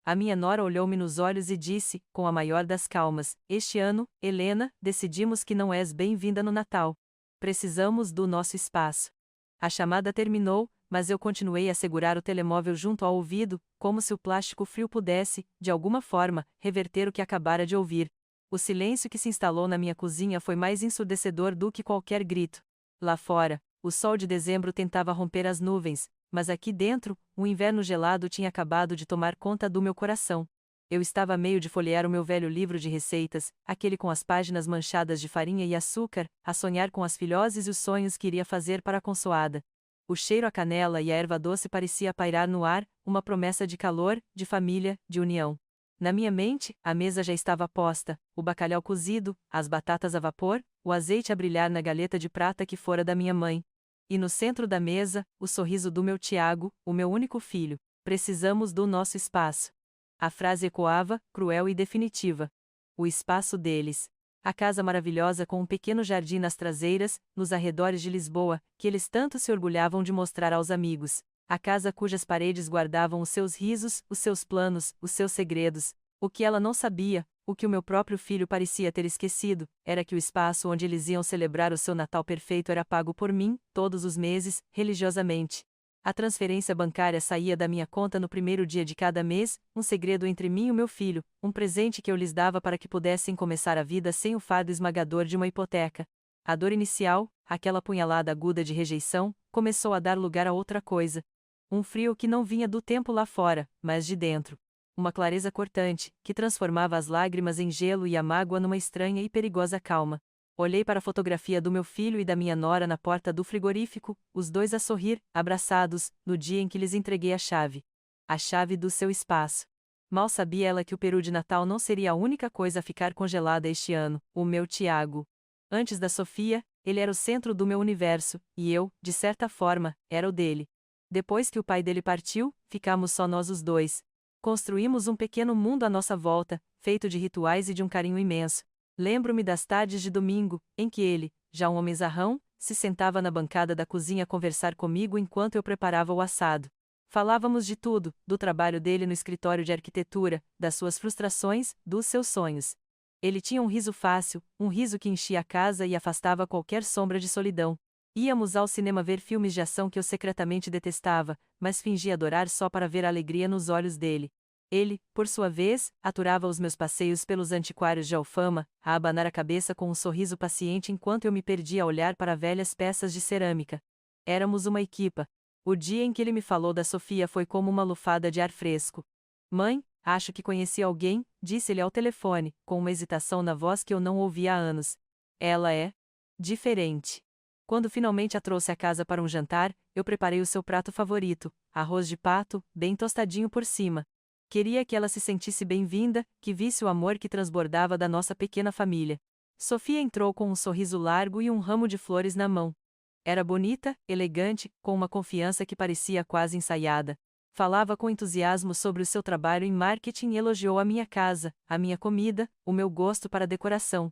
A minha nora olhou-me nos olhos e disse, com a maior das calmas: "Este ano, Helena, decidimos que não és bem-vinda no Natal. Precisamos do nosso espaço." A chamada terminou, mas eu continuei a segurar o telemóvel junto ao ouvido, como se o plástico frio pudesse, de alguma forma, reverter o que acabara de ouvir. O silêncio que se instalou na minha cozinha foi mais ensurdecedor do que qualquer grito. Lá fora, o sol de dezembro tentava romper as nuvens, mas aqui dentro, o inverno gelado tinha acabado de tomar conta do meu coração. Eu estava a meio de folhear o meu velho livro de receitas, aquele com as páginas manchadas de farinha e açúcar, a sonhar com as filhoses e os sonhos que iria fazer para a consoada. O cheiro a canela e a erva doce parecia pairar no ar, uma promessa de calor, de família, de união. Na minha mente, a mesa já estava posta, o bacalhau cozido, as batatas a vapor, o azeite a brilhar na galeta de prata que fora da minha mãe. E no centro da mesa, o sorriso do meu Tiago, o meu único filho. Precisamos do nosso espaço. A frase ecoava, cruel e definitiva. O espaço deles. A casa maravilhosa com um pequeno jardim nas traseiras, nos arredores de Lisboa, que eles tanto se orgulhavam de mostrar aos amigos. A casa cujas paredes guardavam os seus risos, os seus planos, os seus segredos. O que ela não sabia, o que o meu próprio filho parecia ter esquecido, era que o espaço onde eles iam celebrar o seu Natal perfeito era pago por mim, todos os meses, religiosamente. A transferência bancária saía da minha conta no primeiro dia de cada mês, um segredo entre mim e o meu filho, um presente que eu lhes dava para que pudessem começar a vida sem o fardo esmagador de uma hipoteca. A dor inicial, aquela punhalada aguda de rejeição, começou a dar lugar a outra coisa. Um frio que não vinha do tempo lá fora, mas de dentro. Uma clareza cortante, que transformava as lágrimas em gelo e a mágoa numa estranha e perigosa calma. Olhei para a fotografia do meu filho e da minha nora na porta do frigorífico, os dois a sorrir, abraçados, no dia em que lhes entreguei a chave. A chave do seu espaço. Mal sabia ela que o peru de Natal não seria a única coisa a ficar congelada este ano, o meu Tiago. Antes da Sofia, ele era o centro do meu universo, e eu, de certa forma, era o dele. Depois que o pai dele partiu, ficamos só nós os dois. Construímos um pequeno mundo à nossa volta, feito de rituais e de um carinho imenso. Lembro-me das tardes de domingo, em que ele, já um homem zarrão, se sentava na bancada da cozinha a conversar comigo enquanto eu preparava o assado. Falávamos de tudo, do trabalho dele no escritório de arquitetura, das suas frustrações, dos seus sonhos. Ele tinha um riso fácil, um riso que enchia a casa e afastava qualquer sombra de solidão. Íamos ao cinema ver filmes de ação que eu secretamente detestava, mas fingia adorar só para ver a alegria nos olhos dele. Ele, por sua vez, aturava os meus passeios pelos antiquários de Alfama, a abanar a cabeça com um sorriso paciente enquanto eu me perdia a olhar para velhas peças de cerâmica. Éramos uma equipa. O dia em que ele me falou da Sofia foi como uma lufada de ar fresco. "Mãe, acho que conheci alguém", disse-ele ao telefone, com uma hesitação na voz que eu não ouvia há anos. "Ela é diferente." Quando finalmente a trouxe à casa para um jantar, eu preparei o seu prato favorito, arroz de pato, bem tostadinho por cima. Queria que ela se sentisse bem-vinda, que visse o amor que transbordava da nossa pequena família. Sofia entrou com um sorriso largo e um ramo de flores na mão. Era bonita, elegante, com uma confiança que parecia quase ensaiada. Falava com entusiasmo sobre o seu trabalho em marketing e elogiou a minha casa, a minha comida, o meu gosto para decoração.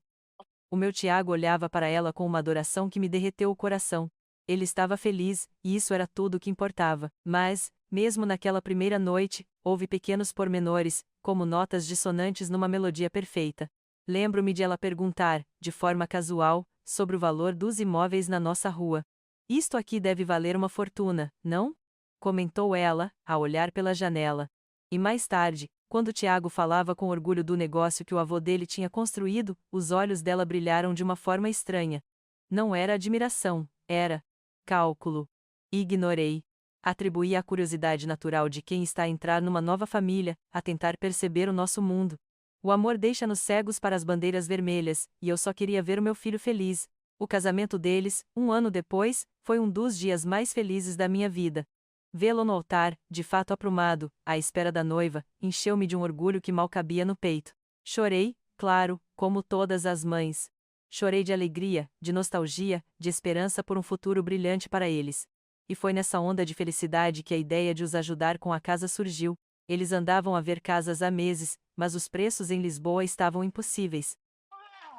O meu Tiago olhava para ela com uma adoração que me derreteu o coração. Ele estava feliz, e isso era tudo o que importava. Mas, mesmo naquela primeira noite, houve pequenos pormenores, como notas dissonantes numa melodia perfeita. Lembro-me de ela perguntar, de forma casual, sobre o valor dos imóveis na nossa rua. "Isto aqui deve valer uma fortuna, não?" comentou ela, a olhar pela janela. E mais tarde, quando Tiago falava com orgulho do negócio que o avô dele tinha construído, os olhos dela brilharam de uma forma estranha. Não era admiração, era cálculo. Ignorei. Atribuí à curiosidade natural de quem está a entrar numa nova família, a tentar perceber o nosso mundo. O amor deixa-nos cegos para as bandeiras vermelhas, e eu só queria ver o meu filho feliz. O casamento deles, um ano depois, foi um dos dias mais felizes da minha vida. Vê-lo no altar, de fato aprumado, à espera da noiva, encheu-me de um orgulho que mal cabia no peito. Chorei, claro, como todas as mães. Chorei de alegria, de nostalgia, de esperança por um futuro brilhante para eles. E foi nessa onda de felicidade que a ideia de os ajudar com a casa surgiu. Eles andavam a ver casas há meses, mas os preços em Lisboa estavam impossíveis.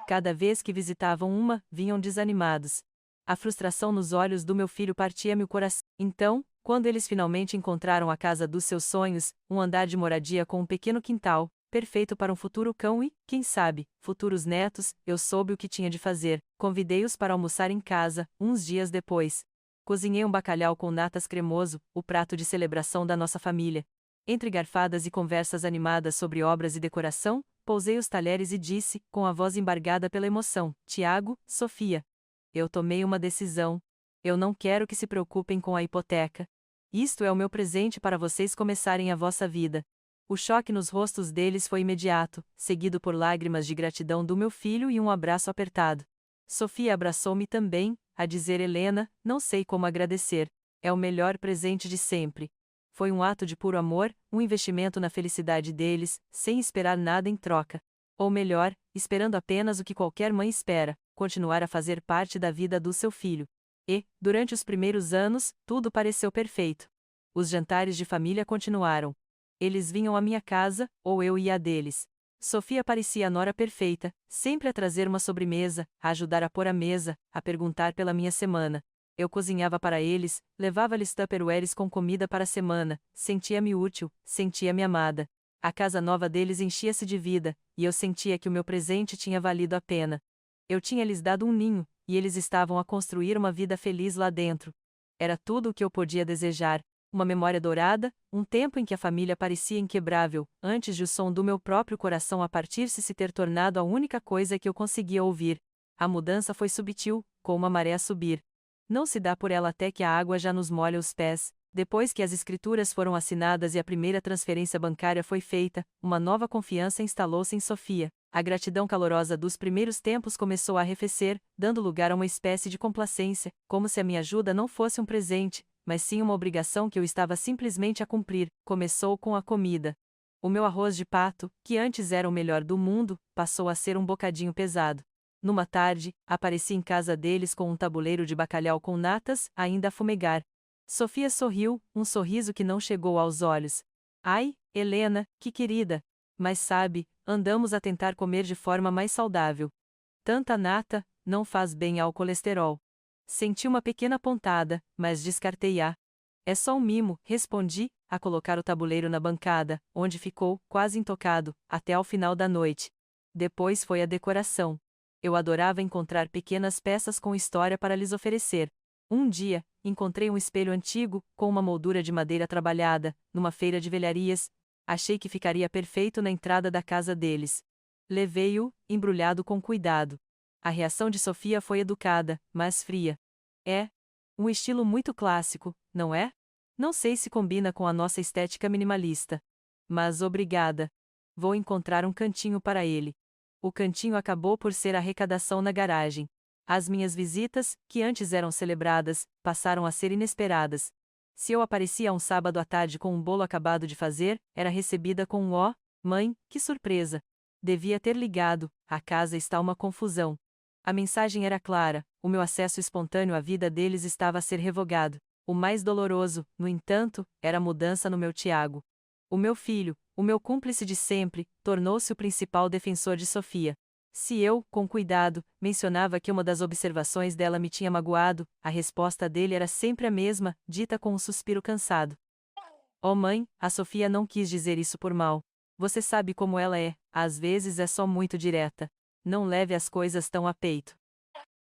Cada vez que visitavam uma, vinham desanimados. A frustração nos olhos do meu filho partia-me o coração. Então, Quando eles finalmente encontraram a casa dos seus sonhos, um andar de moradia com um pequeno quintal, perfeito para um futuro cão e, quem sabe, futuros netos, eu soube o que tinha de fazer. Convidei-os para almoçar em casa, uns dias depois. Cozinhei um bacalhau com natas cremoso, o prato de celebração da nossa família. Entre garfadas e conversas animadas sobre obras e decoração, pousei os talheres e disse, com a voz embargada pela emoção: Tiago, Sofia. Eu tomei uma decisão. Eu não quero que se preocupem com a hipoteca. Isto é o meu presente para vocês começarem a vossa vida. O choque nos rostos deles foi imediato, seguido por lágrimas de gratidão do meu filho e um abraço apertado. Sofia abraçou-me também, a dizer: Helena, não sei como agradecer. É o melhor presente de sempre. Foi um ato de puro amor, um investimento na felicidade deles, sem esperar nada em troca. Ou melhor, esperando apenas o que qualquer mãe espera: continuar a fazer parte da vida do seu filho. E, durante os primeiros anos, tudo pareceu perfeito. Os jantares de família continuaram. Eles vinham à minha casa, ou eu ia à deles. Sofia parecia a nora perfeita, sempre a trazer uma sobremesa, a ajudar a pôr a mesa, a perguntar pela minha semana. Eu cozinhava para eles, levava-lhes tupperwares com comida para a semana, sentia-me útil, sentia-me amada. A casa nova deles enchia-se de vida, e eu sentia que o meu presente tinha valido a pena. Eu tinha lhes dado um ninho, e eles estavam a construir uma vida feliz lá dentro. Era tudo o que eu podia desejar. Uma memória dourada, um tempo em que a família parecia inquebrável, antes de o som do meu próprio coração a partir-se se ter tornado a única coisa que eu conseguia ouvir. A mudança foi subtil, como uma maré a subir. Não se dá por ela até que a água já nos molha os pés. Depois que as escrituras foram assinadas e a primeira transferência bancária foi feita, uma nova confiança instalou-se em Sofia. A gratidão calorosa dos primeiros tempos começou a arrefecer, dando lugar a uma espécie de complacência, como se a minha ajuda não fosse um presente, mas sim uma obrigação que eu estava simplesmente a cumprir. Começou com a comida. O meu arroz de pato, que antes era o melhor do mundo, passou a ser um bocadinho pesado. Numa tarde, apareci em casa deles com um tabuleiro de bacalhau com natas, ainda a fumegar. Sofia sorriu, um sorriso que não chegou aos olhos. Ai, Helena, que querida! Mas sabe, andamos a tentar comer de forma mais saudável. Tanta nata não faz bem ao colesterol. Senti uma pequena pontada, mas descartei-a. É só um mimo, respondi, a colocar o tabuleiro na bancada, onde ficou, quase intocado, até ao final da noite. Depois foi a decoração. Eu adorava encontrar pequenas peças com história para lhes oferecer. Um dia, encontrei um espelho antigo, com uma moldura de madeira trabalhada, numa feira de velharias. Achei que ficaria perfeito na entrada da casa deles. Levei-o, embrulhado com cuidado. A reação de Sofia foi educada, mas fria. É um estilo muito clássico, não é? Não sei se combina com a nossa estética minimalista. Mas obrigada. Vou encontrar um cantinho para ele. O cantinho acabou por ser a arrecadação na garagem. As minhas visitas, que antes eram celebradas, passaram a ser inesperadas. Se eu aparecia um sábado à tarde com um bolo acabado de fazer, era recebida com um "ó, mãe, que surpresa! Devia ter ligado, a casa está uma confusão." A mensagem era clara: o meu acesso espontâneo à vida deles estava a ser revogado. O mais doloroso, no entanto, era a mudança no meu Tiago. O meu filho, o meu cúmplice de sempre, tornou-se o principal defensor de Sofia. Se eu, com cuidado, mencionava que uma das observações dela me tinha magoado, a resposta dele era sempre a mesma, dita com um suspiro cansado. Oh mãe, a Sofia não quis dizer isso por mal. Você sabe como ela é, às vezes é só muito direta. Não leve as coisas tão a peito.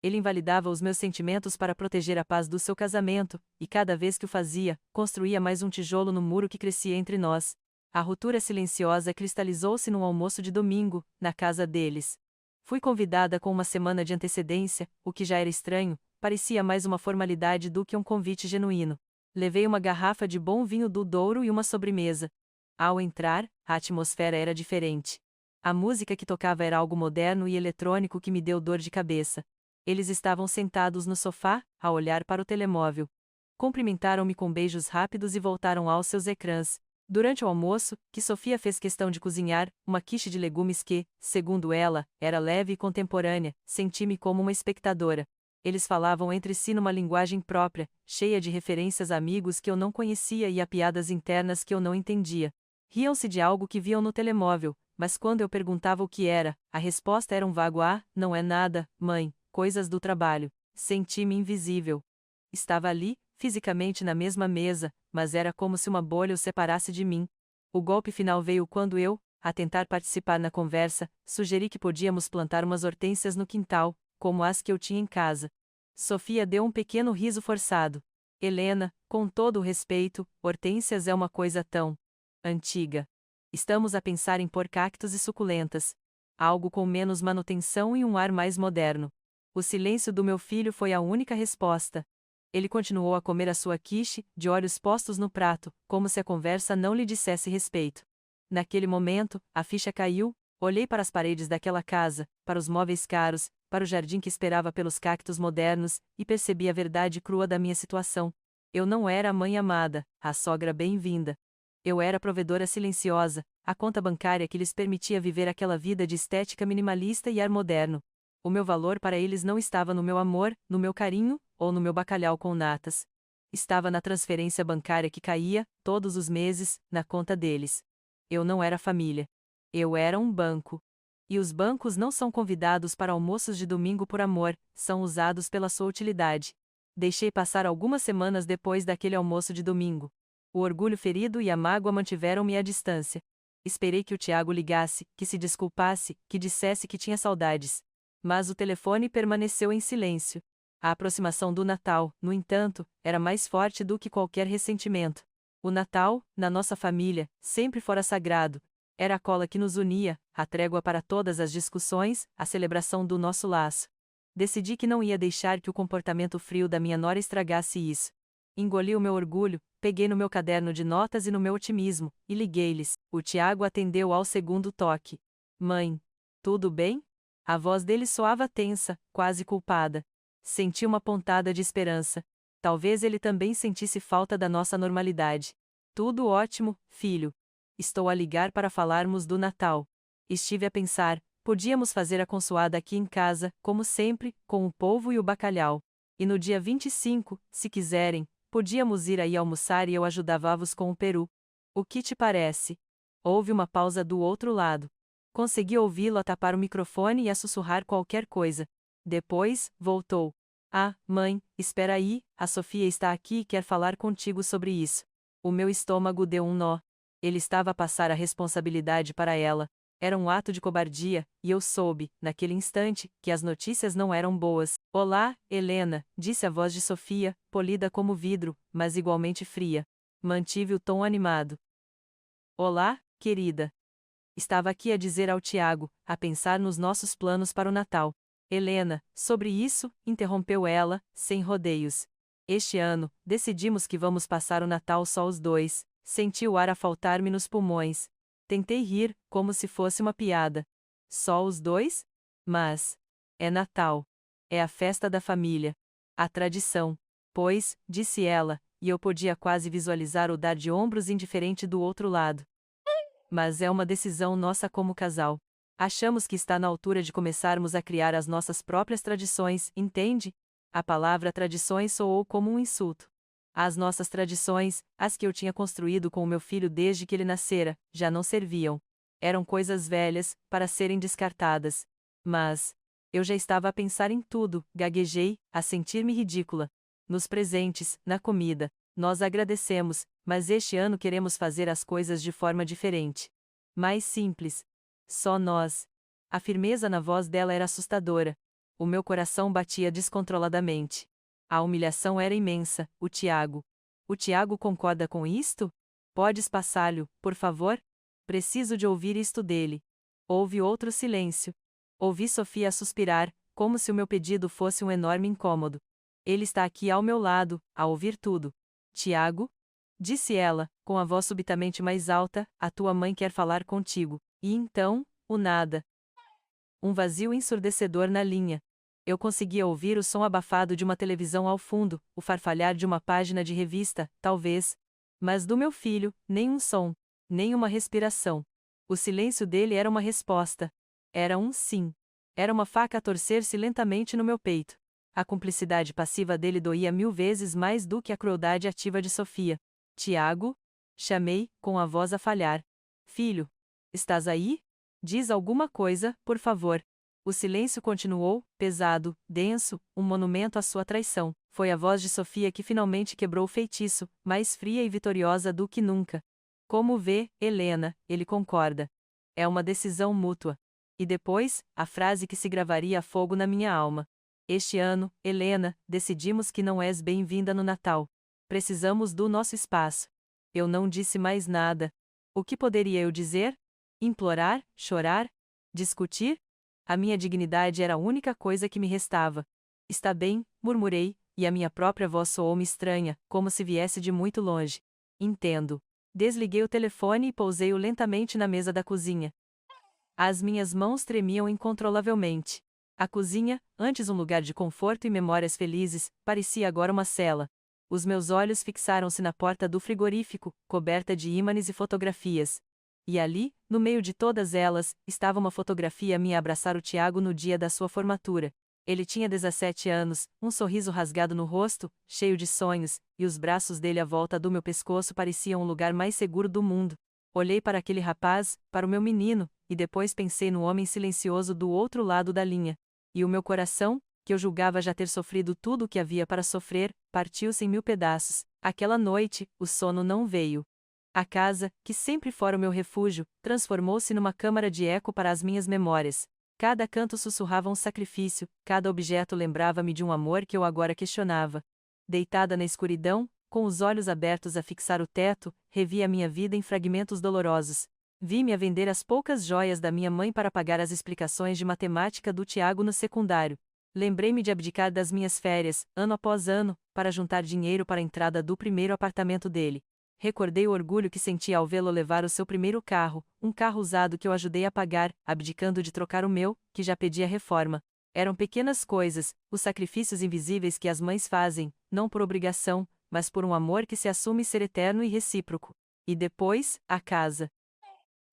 Ele invalidava os meus sentimentos para proteger a paz do seu casamento, e cada vez que o fazia, construía mais um tijolo no muro que crescia entre nós. A ruptura silenciosa cristalizou-se num almoço de domingo, na casa deles. Fui convidada com uma semana de antecedência, o que já era estranho, parecia mais uma formalidade do que um convite genuíno. Levei uma garrafa de bom vinho do Douro e uma sobremesa. Ao entrar, a atmosfera era diferente. A música que tocava era algo moderno e eletrônico que me deu dor de cabeça. Eles estavam sentados no sofá, a olhar para o telemóvel. Cumprimentaram-me com beijos rápidos e voltaram aos seus ecrãs. Durante o almoço, que Sofia fez questão de cozinhar, uma quiche de legumes que, segundo ela, era leve e contemporânea, senti-me como uma espectadora. Eles falavam entre si numa linguagem própria, cheia de referências a amigos que eu não conhecia e a piadas internas que eu não entendia. Riam-se de algo que viam no telemóvel, mas quando eu perguntava o que era, a resposta era um vago "ah, não é nada, mãe, coisas do trabalho." Senti-me invisível. Estava ali, fisicamente na mesma mesa, mas era como se uma bolha o separasse de mim. O golpe final veio quando eu, a tentar participar na conversa, sugeri que podíamos plantar umas hortênsias no quintal, como as que eu tinha em casa. Sofia deu um pequeno riso forçado. Helena, com todo o respeito, hortênsias é uma coisa tão antiga. Estamos a pensar em pôr cactos e suculentas. Algo com menos manutenção e um ar mais moderno. O silêncio do meu filho foi a única resposta. Ele continuou a comer a sua quiche, de olhos postos no prato, como se a conversa não lhe dissesse respeito. Naquele momento, a ficha caiu, olhei para as paredes daquela casa, para os móveis caros, para o jardim que esperava pelos cactos modernos, e percebi a verdade crua da minha situação. Eu não era a mãe amada, a sogra bem-vinda. Eu era a provedora silenciosa, a conta bancária que lhes permitia viver aquela vida de estética minimalista e ar moderno. O meu valor para eles não estava no meu amor, no meu carinho, ou no meu bacalhau com natas. Estava na transferência bancária que caía, todos os meses, na conta deles. Eu não era família. Eu era um banco. E os bancos não são convidados para almoços de domingo por amor, são usados pela sua utilidade. Deixei passar algumas semanas depois daquele almoço de domingo. O orgulho ferido e a mágoa mantiveram-me à distância. Esperei que o Tiago ligasse, que se desculpasse, que dissesse que tinha saudades. Mas o telefone permaneceu em silêncio. A aproximação do Natal, no entanto, era mais forte do que qualquer ressentimento. O Natal, na nossa família, sempre fora sagrado. Era a cola que nos unia, a trégua para todas as discussões, a celebração do nosso laço. Decidi que não ia deixar que o comportamento frio da minha nora estragasse isso. Engoli o meu orgulho, peguei no meu caderno de notas e no meu otimismo, e liguei-lhes. O Tiago atendeu ao segundo toque. Mãe, tudo bem? A voz dele soava tensa, quase culpada. Senti uma pontada de esperança. Talvez ele também sentisse falta da nossa normalidade. Tudo ótimo, filho. Estou a ligar para falarmos do Natal. Estive a pensar, podíamos fazer a consoada aqui em casa, como sempre, com o polvo e o bacalhau. E no dia 25, se quiserem, podíamos ir aí almoçar e eu ajudava-vos com o peru. O que te parece? Houve uma pausa do outro lado. Consegui ouvi-lo a tapar o microfone e a sussurrar qualquer coisa. Depois, voltou. Ah, mãe, espera aí, a Sofia está aqui e quer falar contigo sobre isso. O meu estômago deu um nó. Ele estava a passar a responsabilidade para ela. Era um ato de cobardia, e eu soube, naquele instante, que as notícias não eram boas. Olá, Helena, disse a voz de Sofia, polida como vidro, mas igualmente fria. Mantive o tom animado. Olá, querida. Estava aqui a dizer ao Tiago, a pensar nos nossos planos para o Natal. Helena, sobre isso, interrompeu ela, sem rodeios. Este ano, decidimos que vamos passar o Natal só os dois. Senti o ar a faltar-me nos pulmões. Tentei rir, como se fosse uma piada. Só os dois? Mas é Natal. É a festa da família. A tradição. Pois, disse ela, e eu podia quase visualizar o dar de ombros indiferente do outro lado. Mas é uma decisão nossa como casal. Achamos que está na altura de começarmos a criar as nossas próprias tradições, entende? A palavra tradições soou como um insulto. As nossas tradições, as que eu tinha construído com o meu filho desde que ele nascera, já não serviam. Eram coisas velhas, para serem descartadas. Mas eu já estava a pensar em tudo, gaguejei, a sentir-me ridícula. Nos presentes, na comida. Nós agradecemos, mas este ano queremos fazer as coisas de forma diferente. Mais simples. Só nós. A firmeza na voz dela era assustadora. O meu coração batia descontroladamente. A humilhação era imensa. O Tiago. O Tiago concorda com isto? Podes passá-lo, por favor? Preciso de ouvir isto dele. Houve outro silêncio. Ouvi Sofia a suspirar, como se o meu pedido fosse um enorme incômodo. Ele está aqui ao meu lado, a ouvir tudo. Tiago? Disse ela, com a voz subitamente mais alta, a tua mãe quer falar contigo. E então, o nada. Um vazio ensurdecedor na linha. Eu conseguia ouvir o som abafado de uma televisão ao fundo, o farfalhar de uma página de revista, talvez. Mas do meu filho, nenhum som, nenhuma respiração. O silêncio dele era uma resposta. Era um sim. Era uma faca a torcer-se lentamente no meu peito. A cumplicidade passiva dele doía 1000 vezes mais do que a crueldade ativa de Sofia. Tiago? Chamei, com a voz a falhar. Filho? Estás aí? Diz alguma coisa, por favor. O silêncio continuou, pesado, denso, um monumento à sua traição. Foi a voz de Sofia que finalmente quebrou o feitiço, mais fria e vitoriosa do que nunca. Como vê, Helena, ele concorda. É uma decisão mútua. E depois, a frase que se gravaria a fogo na minha alma. Este ano, Helena, decidimos que não és bem-vinda no Natal. Precisamos do nosso espaço. Eu não disse mais nada. O que poderia eu dizer? Implorar? Chorar? Discutir? A minha dignidade era a única coisa que me restava. Está bem, murmurei, e a minha própria voz soou-me estranha, como se viesse de muito longe. Entendo. Desliguei o telefone e pousei-o lentamente na mesa da cozinha. As minhas mãos tremiam incontrolavelmente. A cozinha, antes um lugar de conforto e memórias felizes, parecia agora uma cela. Os meus olhos fixaram-se na porta do frigorífico, coberta de ímãs e fotografias. E ali, no meio de todas elas, estava uma fotografia minha a abraçar o Tiago no dia da sua formatura. Ele tinha 17 anos, um sorriso rasgado no rosto, cheio de sonhos, e os braços dele à volta do meu pescoço pareciam o lugar mais seguro do mundo. Olhei para aquele rapaz, para o meu menino, e depois pensei no homem silencioso do outro lado da linha. E o meu coração, que eu julgava já ter sofrido tudo o que havia para sofrer, partiu-se em mil pedaços. Aquela noite, o sono não veio. A casa, que sempre fora o meu refúgio, transformou-se numa câmara de eco para as minhas memórias. Cada canto sussurrava um sacrifício, cada objeto lembrava-me de um amor que eu agora questionava. Deitada na escuridão, com os olhos abertos a fixar o teto, revi a minha vida em fragmentos dolorosos. Vi-me a vender as poucas joias da minha mãe para pagar as explicações de matemática do Tiago no secundário. Lembrei-me de abdicar das minhas férias, ano após ano, para juntar dinheiro para a entrada do primeiro apartamento dele. Recordei o orgulho que senti ao vê-lo levar o seu primeiro carro, um carro usado que eu ajudei a pagar, abdicando de trocar o meu, que já pedia reforma. Eram pequenas coisas, os sacrifícios invisíveis que as mães fazem, não por obrigação, mas por um amor que se assume ser eterno e recíproco. E depois, a casa.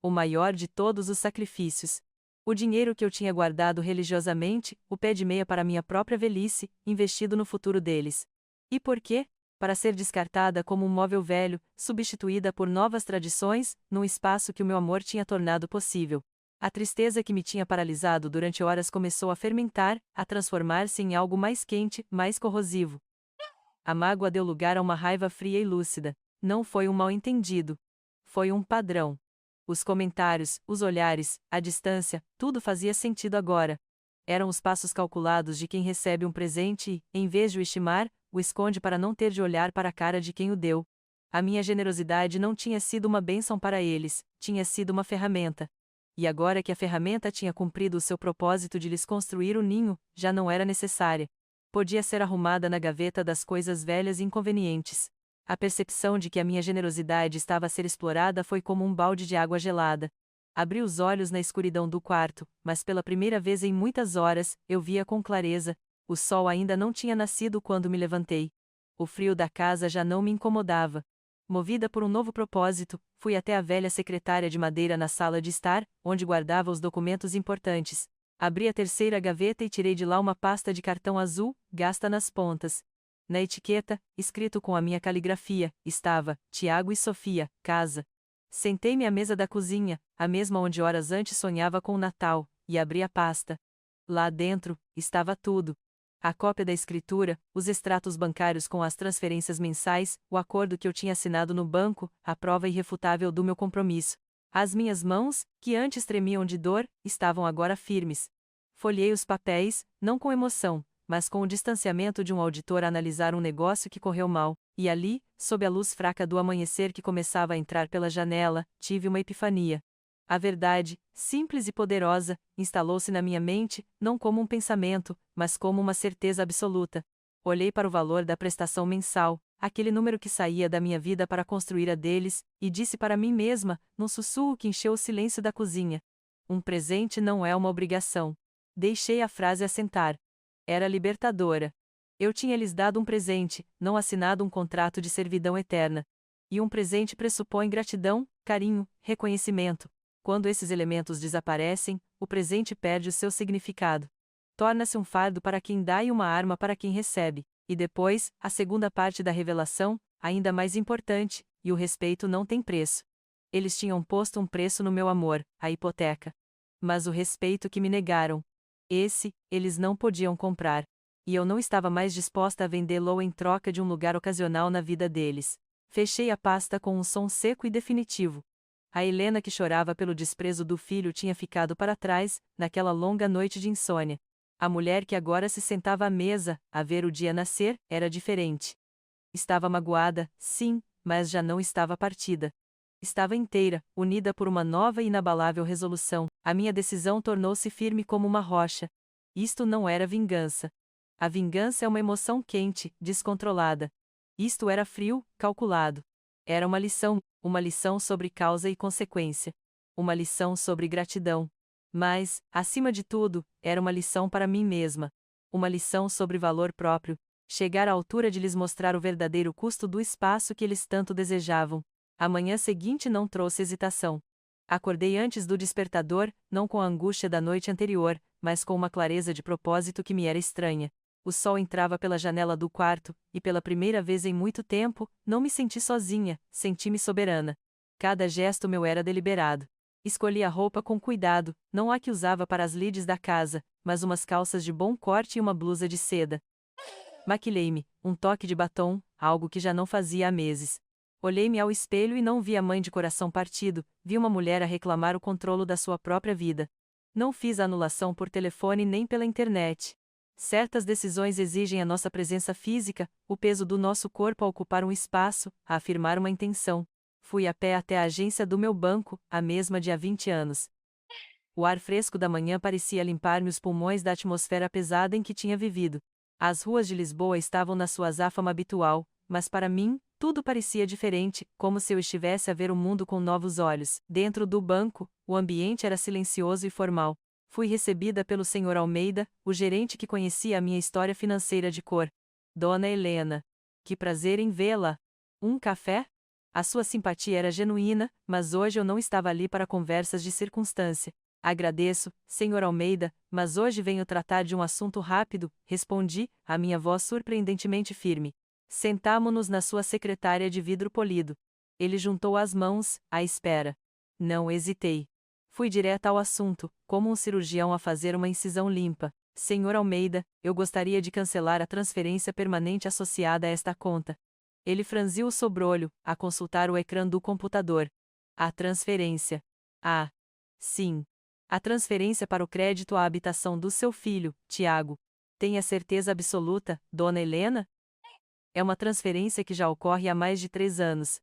O maior de todos os sacrifícios. O dinheiro que eu tinha guardado religiosamente, o pé de meia para minha própria velhice, investido no futuro deles. E por quê? Para ser descartada como um móvel velho, substituída por novas tradições, num espaço que o meu amor tinha tornado possível. A tristeza que me tinha paralisado durante horas começou a fermentar, a transformar-se em algo mais quente, mais corrosivo. A mágoa deu lugar a uma raiva fria e lúcida. Não foi um mal-entendido. Foi um padrão. Os comentários, os olhares, a distância, tudo fazia sentido agora. Eram os passos calculados de quem recebe um presente e, em vez de o estimar, o esconde para não ter de olhar para a cara de quem o deu. A minha generosidade não tinha sido uma bênção para eles, tinha sido uma ferramenta. E agora que a ferramenta tinha cumprido o seu propósito de lhes construir o ninho, já não era necessária. Podia ser arrumada na gaveta das coisas velhas e inconvenientes. A percepção de que a minha generosidade estava a ser explorada foi como um balde de água gelada. Abri os olhos na escuridão do quarto, mas pela primeira vez em muitas horas, eu via com clareza. O sol ainda não tinha nascido quando me levantei. O frio da casa já não me incomodava. Movida por um novo propósito, fui até a velha secretária de madeira na sala de estar, onde guardava os documentos importantes. Abri a terceira gaveta e tirei de lá uma pasta de cartão azul, gasta nas pontas. Na etiqueta, escrito com a minha caligrafia, estava: Tiago e Sofia, casa. Sentei-me à mesa da cozinha, a mesma onde horas antes sonhava com o Natal, e abri a pasta. Lá dentro, estava tudo. A cópia da escritura, os extratos bancários com as transferências mensais, o acordo que eu tinha assinado no banco, a prova irrefutável do meu compromisso. As minhas mãos, que antes tremiam de dor, estavam agora firmes. Folhei os papéis, não com emoção, mas com o distanciamento de um auditor a analisar um negócio que correu mal, e ali, sob a luz fraca do amanhecer que começava a entrar pela janela, tive uma epifania. A verdade, simples e poderosa, instalou-se na minha mente, não como um pensamento, mas como uma certeza absoluta. Olhei para o valor da prestação mensal, aquele número que saía da minha vida para construir a deles, e disse para mim mesma, num sussurro que encheu o silêncio da cozinha: um presente não é uma obrigação. Deixei a frase assentar. Era libertadora. Eu tinha lhes dado um presente, não assinado um contrato de servidão eterna. E um presente pressupõe gratidão, carinho, reconhecimento. Quando esses elementos desaparecem, o presente perde o seu significado. Torna-se um fardo para quem dá e uma arma para quem recebe. E depois, a segunda parte da revelação, ainda mais importante, e o respeito não tem preço. Eles tinham posto um preço no meu amor, a hipoteca. Mas o respeito que me negaram. Eles não podiam comprar. E eu não estava mais disposta a vendê-lo em troca de um lugar ocasional na vida deles. Fechei a pasta com um som seco e definitivo. A Helena que chorava pelo desprezo do filho tinha ficado para trás, naquela longa noite de insônia. A mulher que agora se sentava à mesa, a ver o dia nascer, era diferente. Estava magoada, sim, mas já não estava partida. Estava inteira, unida por uma nova e inabalável resolução. A minha decisão tornou-se firme como uma rocha. Isto não era vingança. A vingança é uma emoção quente, descontrolada. Isto era frio, calculado. Era uma lição sobre causa e consequência. Uma lição sobre gratidão. Mas, acima de tudo, era uma lição para mim mesma. Uma lição sobre valor próprio. Chegar à altura de lhes mostrar o verdadeiro custo do espaço que eles tanto desejavam. A manhã seguinte não trouxe hesitação. Acordei antes do despertador, não com a angústia da noite anterior, mas com uma clareza de propósito que me era estranha. O sol entrava pela janela do quarto, e pela primeira vez em muito tempo, não me senti sozinha, senti-me soberana. Cada gesto meu era deliberado. Escolhi a roupa com cuidado, não a que usava para as lides da casa, mas umas calças de bom corte e uma blusa de seda. Maquilei-me, um toque de batom, algo que já não fazia há meses. Olhei-me ao espelho e não vi a mãe de coração partido, vi uma mulher a reclamar o controlo da sua própria vida. Não fiz a anulação por telefone nem pela internet. Certas decisões exigem a nossa presença física, o peso do nosso corpo a ocupar um espaço, a afirmar uma intenção. Fui a pé até a agência do meu banco, a mesma de há 20 anos. O ar fresco da manhã parecia limpar-me os pulmões da atmosfera pesada em que tinha vivido. As ruas de Lisboa estavam na sua azáfama habitual, mas para mim, tudo parecia diferente, como se eu estivesse a ver o mundo com novos olhos. Dentro do banco, o ambiente era silencioso e formal. Fui recebida pelo Sr. Almeida, o gerente que conhecia a minha história financeira de cor. Dona Helena. Que prazer em vê-la. Um café? A sua simpatia era genuína, mas hoje eu não estava ali para conversas de circunstância. Agradeço, Sr. Almeida, mas hoje venho tratar de um assunto rápido, respondi, a minha voz surpreendentemente firme. Sentamo-nos na sua secretária de vidro polido. Ele juntou as mãos, à espera. Não hesitei. Fui direta ao assunto, como um cirurgião a fazer uma incisão limpa. Sr. Almeida, eu gostaria de cancelar a transferência permanente associada a esta conta. Ele franziu o sobrolho, a consultar o ecrã do computador. A transferência. Ah. Sim. A transferência para o crédito à habitação do seu filho, Tiago. Tenha certeza absoluta, Dona Helena? É uma transferência que já ocorre há mais de 3 anos.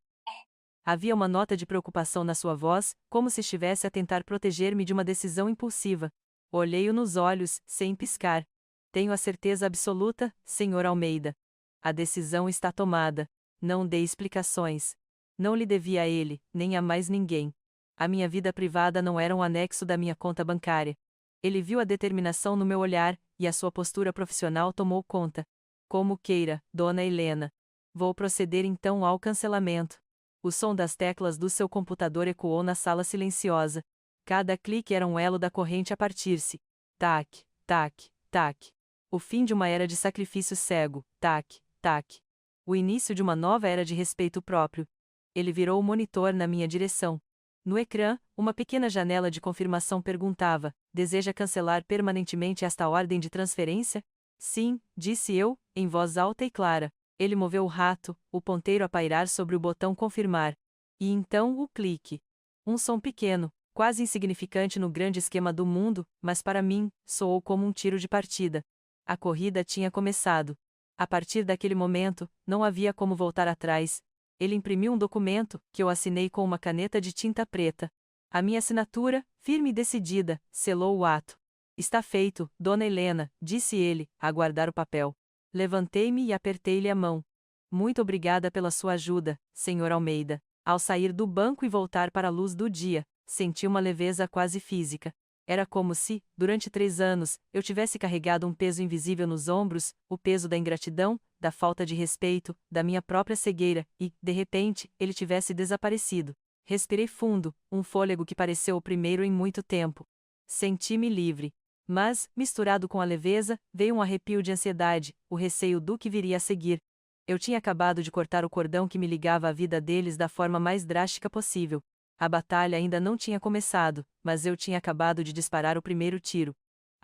Havia uma nota de preocupação na sua voz, como se estivesse a tentar proteger-me de uma decisão impulsiva. Olhei-o nos olhos, sem piscar. Tenho a certeza absoluta, Sr. Almeida. A decisão está tomada. Não dei explicações. Não lhe devia a ele, nem a mais ninguém. A minha vida privada não era um anexo da minha conta bancária. Ele viu a determinação no meu olhar, e a sua postura profissional tomou conta. Como queira, Dona Helena. Vou proceder então ao cancelamento. O som das teclas do seu computador ecoou na sala silenciosa. Cada clique era um elo da corrente a partir-se. Tac, tac, tac. O fim de uma era de sacrifício cego. Tac, tac. O início de uma nova era de respeito próprio. Ele virou o monitor na minha direção. No ecrã, uma pequena janela de confirmação perguntava: deseja cancelar permanentemente esta ordem de transferência? Sim, disse eu, em voz alta e clara. Ele moveu o rato, o ponteiro a pairar sobre o botão confirmar. E então o clique. Um som pequeno, quase insignificante no grande esquema do mundo, mas para mim, soou como um tiro de partida. A corrida tinha começado. A partir daquele momento, não havia como voltar atrás. Ele imprimiu um documento, que eu assinei com uma caneta de tinta preta. A minha assinatura, firme e decidida, selou o ato. Está feito, Dona Helena, disse ele, a guardar o papel. Levantei-me e apertei-lhe a mão. Muito obrigada pela sua ajuda, Sr. Almeida. Ao sair do banco e voltar para a luz do dia, senti uma leveza quase física. Era como se, durante 3 anos, eu tivesse carregado um peso invisível nos ombros, o peso da ingratidão, da falta de respeito, da minha própria cegueira, e, de repente, ele tivesse desaparecido. Respirei fundo, um fôlego que pareceu o primeiro em muito tempo. Senti-me livre. Mas, misturado com a leveza, veio um arrepio de ansiedade, o receio do que viria a seguir. Eu tinha acabado de cortar o cordão que me ligava à vida deles da forma mais drástica possível. A batalha ainda não tinha começado, mas eu tinha acabado de disparar o primeiro tiro.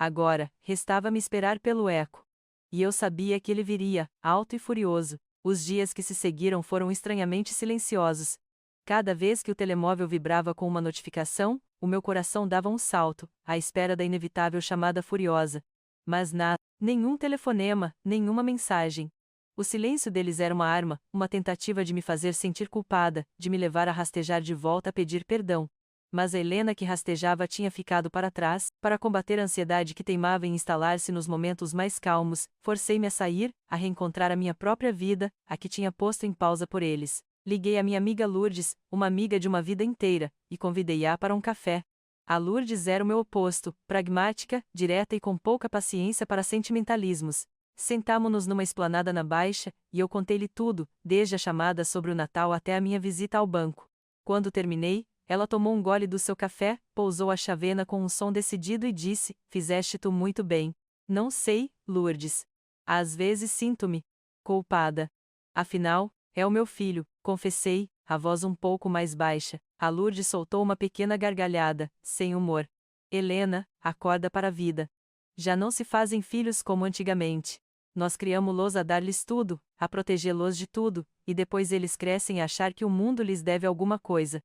Agora, restava-me esperar pelo eco. E eu sabia que ele viria, alto e furioso. Os dias que se seguiram foram estranhamente silenciosos. Cada vez que o telemóvel vibrava com uma notificação, o meu coração dava um salto, à espera da inevitável chamada furiosa. Mas nada, nenhum telefonema, nenhuma mensagem. O silêncio deles era uma arma, uma tentativa de me fazer sentir culpada, de me levar a rastejar de volta a pedir perdão. Mas a Helena que rastejava tinha ficado para trás. Para combater a ansiedade que teimava em instalar-se nos momentos mais calmos, forcei-me a sair, a reencontrar a minha própria vida, a que tinha posto em pausa por eles. Liguei à minha amiga Lourdes, uma amiga de uma vida inteira, e convidei-a para um café. A Lourdes era o meu oposto, pragmática, direta e com pouca paciência para sentimentalismos. Sentámo-nos numa esplanada na Baixa, e eu contei-lhe tudo, desde a chamada sobre o Natal até a minha visita ao banco. Quando terminei, ela tomou um gole do seu café, pousou a chávena com um som decidido e disse: "Fizeste tu muito bem." "Não sei, Lourdes. Às vezes sinto-me culpada. Afinal, é o meu filho", confessei, a voz um pouco mais baixa. A Lourdes soltou uma pequena gargalhada, sem humor. "Helena, acorda para a vida. Já não se fazem filhos como antigamente. Nós criamo-los a dar-lhes tudo, a protegê-los de tudo, e depois eles crescem a achar que o mundo lhes deve alguma coisa.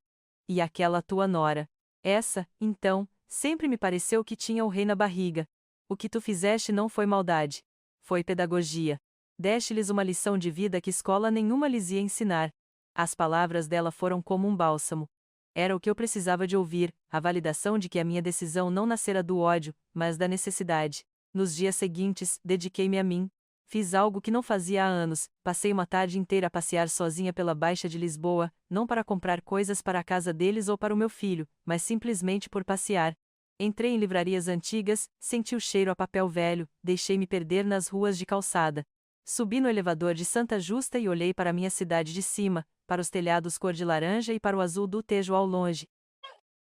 E aquela tua nora. Essa, então, sempre me pareceu que tinha o rei na barriga. O que tu fizeste não foi maldade. Foi pedagogia. Deste-lhes uma lição de vida que escola nenhuma lhes ia ensinar." As palavras dela foram como um bálsamo. Era o que eu precisava de ouvir, a validação de que a minha decisão não nascera do ódio, mas da necessidade. Nos dias seguintes, dediquei-me a mim. Fiz algo que não fazia há anos, passei uma tarde inteira a passear sozinha pela Baixa de Lisboa, não para comprar coisas para a casa deles ou para o meu filho, mas simplesmente por passear. Entrei em livrarias antigas, senti o cheiro a papel velho, deixei-me perder nas ruas de calçada. Subi no elevador de Santa Justa e olhei para a minha cidade de cima, para os telhados cor de laranja e para o azul do Tejo ao longe.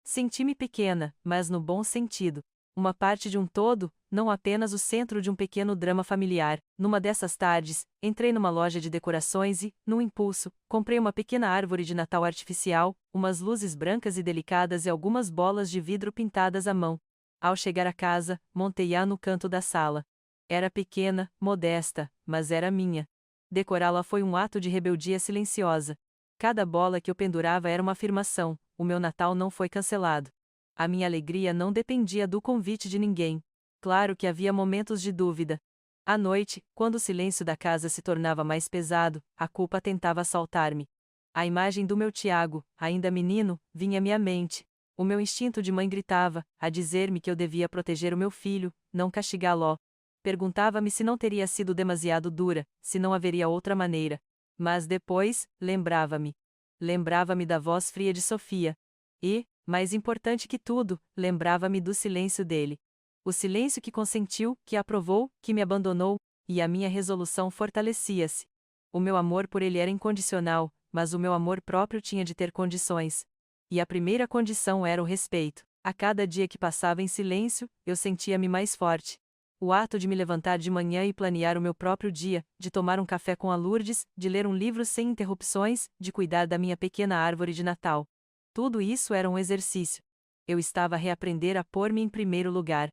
Senti-me pequena, mas no bom sentido. Uma parte de um todo, não apenas o centro de um pequeno drama familiar. Numa dessas tardes, entrei numa loja de decorações e, num impulso, comprei uma pequena árvore de Natal artificial, umas luzes brancas e delicadas e algumas bolas de vidro pintadas à mão. Ao chegar a casa, montei-a no canto da sala. Era pequena, modesta, mas era minha. Decorá-la foi um ato de rebeldia silenciosa. Cada bola que eu pendurava era uma afirmação: o meu Natal não foi cancelado. A minha alegria não dependia do convite de ninguém. Claro que havia momentos de dúvida. À noite, quando o silêncio da casa se tornava mais pesado, a culpa tentava assaltar-me. A imagem do meu Tiago, ainda menino, vinha-me à mente. O meu instinto de mãe gritava, a dizer-me que eu devia proteger o meu filho, não castigá-lo. Perguntava-me se não teria sido demasiado dura, se não haveria outra maneira. Mas depois, lembrava-me. Lembrava-me da voz fria de Sofia. E, mais importante que tudo, lembrava-me do silêncio dele. O silêncio que consentiu, que aprovou, que me abandonou, e a minha resolução fortalecia-se. O meu amor por ele era incondicional, mas o meu amor próprio tinha de ter condições. E a primeira condição era o respeito. A cada dia que passava em silêncio, eu sentia-me mais forte. O ato de me levantar de manhã e planear o meu próprio dia, de tomar um café com a Lourdes, de ler um livro sem interrupções, de cuidar da minha pequena árvore de Natal. Tudo isso era um exercício. Eu estava a reaprender a pôr-me em primeiro lugar.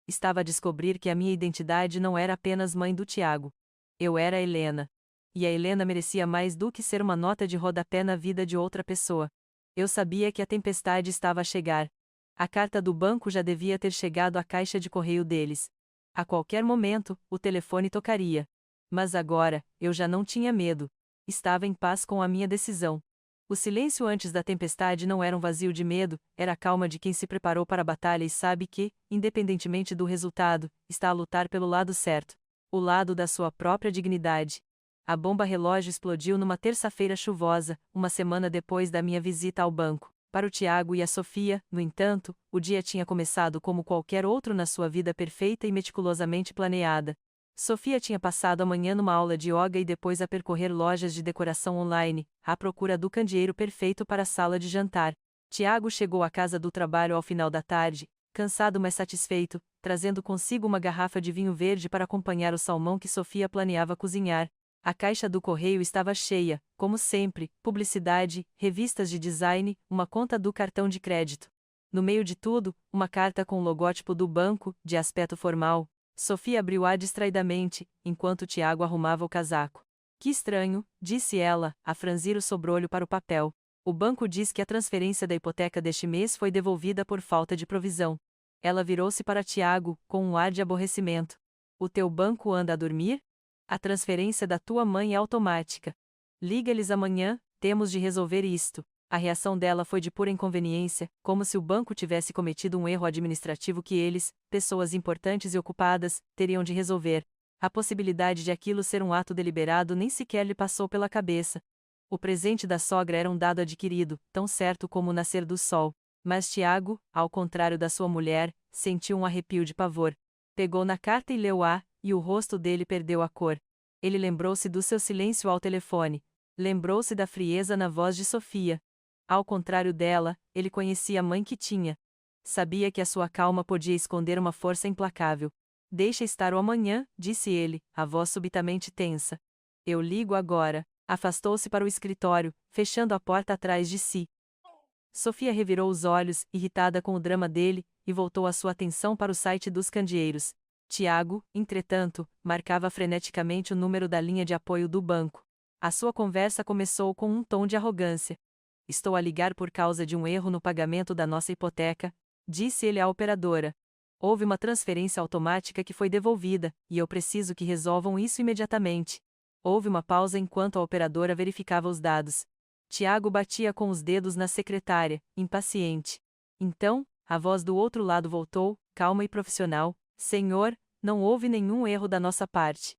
Estava a descobrir que a minha identidade não era apenas mãe do Tiago. Eu era a Helena. E a Helena merecia mais do que ser uma nota de rodapé na vida de outra pessoa. Eu sabia que a tempestade estava a chegar. A carta do banco já devia ter chegado à caixa de correio deles. A qualquer momento, o telefone tocaria. Mas agora, eu já não tinha medo. Estava em paz com a minha decisão. O silêncio antes da tempestade não era um vazio de medo, era a calma de quem se preparou para a batalha e sabe que, independentemente do resultado, está a lutar pelo lado certo. O lado da sua própria dignidade. A bomba relógio explodiu numa terça-feira chuvosa, uma semana depois da minha visita ao banco. Para o Tiago e a Sofia, no entanto, o dia tinha começado como qualquer outro na sua vida perfeita e meticulosamente planeada. Sofia tinha passado a manhã numa aula de yoga e depois a percorrer lojas de decoração online, à procura do candeeiro perfeito para a sala de jantar. Tiago chegou à casa do trabalho ao final da tarde, cansado mas satisfeito, trazendo consigo uma garrafa de vinho verde para acompanhar o salmão que Sofia planeava cozinhar. A caixa do correio estava cheia, como sempre, publicidade, revistas de design, uma conta do cartão de crédito. No meio de tudo, uma carta com o logótipo do banco, de aspecto formal. Sofia abriu-a distraidamente, enquanto Tiago arrumava o casaco. Que estranho, disse ela, a franzir o sobrolho para o papel. O banco diz que a transferência da hipoteca deste mês foi devolvida por falta de provisão. Ela virou-se para Tiago, com um ar de aborrecimento. O teu banco anda a dormir? A transferência da tua mãe é automática. Liga-lhes amanhã, temos de resolver isto. A reação dela foi de pura inconveniência, como se o banco tivesse cometido um erro administrativo que eles, pessoas importantes e ocupadas, teriam de resolver. A possibilidade de aquilo ser um ato deliberado nem sequer lhe passou pela cabeça. O presente da sogra era um dado adquirido, tão certo como o nascer do sol. Mas Tiago, ao contrário da sua mulher, sentiu um arrepio de pavor. Pegou na carta e leu-a, e o rosto dele perdeu a cor. Ele lembrou-se do seu silêncio ao telefone. Lembrou-se da frieza na voz de Sofia. Ao contrário dela, ele conhecia a mãe que tinha. Sabia que a sua calma podia esconder uma força implacável. Deixa estar o amanhã, disse ele, a voz subitamente tensa. Eu ligo agora. Afastou-se para o escritório, fechando a porta atrás de si. Sofia revirou os olhos, irritada com o drama dele, e voltou a sua atenção para o site dos candeeiros. Tiago, entretanto, marcava freneticamente o número da linha de apoio do banco. A sua conversa começou com um tom de arrogância. Estou a ligar por causa de um erro no pagamento da nossa hipoteca, disse ele à operadora. Houve uma transferência automática que foi devolvida, e eu preciso que resolvam isso imediatamente. Houve uma pausa enquanto a operadora verificava os dados. Tiago batia com os dedos na secretária, impaciente. Então, a voz do outro lado voltou, calma e profissional. Senhor, não houve nenhum erro da nossa parte.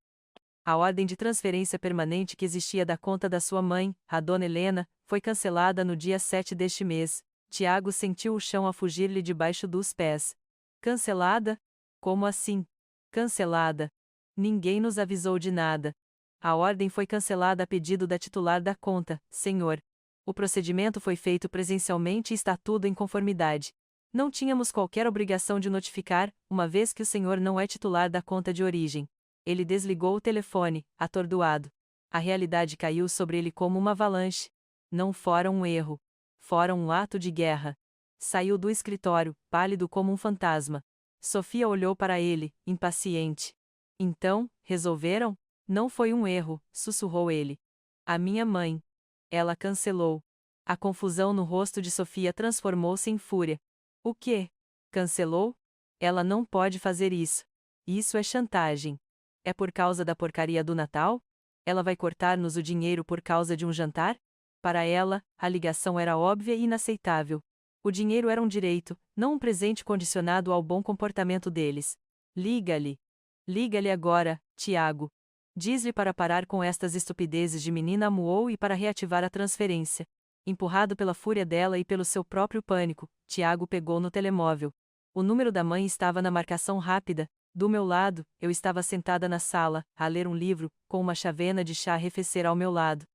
A ordem de transferência permanente que existia da conta da sua mãe, a dona Helena, foi cancelada no dia 7 deste mês. Tiago sentiu o chão a fugir-lhe debaixo dos pés. Cancelada? Como assim? Cancelada. Ninguém nos avisou de nada. A ordem foi cancelada a pedido da titular da conta, senhor. O procedimento foi feito presencialmente e está tudo em conformidade. Não tínhamos qualquer obrigação de notificar, uma vez que o senhor não é titular da conta de origem. Ele desligou o telefone, atordoado. A realidade caiu sobre ele como uma avalanche. Não fora um erro. Fora um ato de guerra. Saiu do escritório, pálido como um fantasma. Sofia olhou para ele, impaciente. Então, resolveram? Não foi um erro, sussurrou ele. A minha mãe. Ela cancelou. A confusão no rosto de Sofia transformou-se em fúria. O quê? Cancelou? Ela não pode fazer isso. Isso é chantagem. É por causa da porcaria do Natal? Ela vai cortar-nos o dinheiro por causa de um jantar? Para ela, a ligação era óbvia e inaceitável. O dinheiro era um direito, não um presente condicionado ao bom comportamento deles. Liga-lhe. Liga-lhe agora, Tiago. Diz-lhe para parar com estas estupidezes de menina amuou e para reativar a transferência. Empurrado pela fúria dela e pelo seu próprio pânico, Tiago pegou no telemóvel. O número da mãe estava na marcação rápida. Do meu lado, eu estava sentada na sala, a ler um livro, com uma chávena de chá a arrefecer ao meu lado.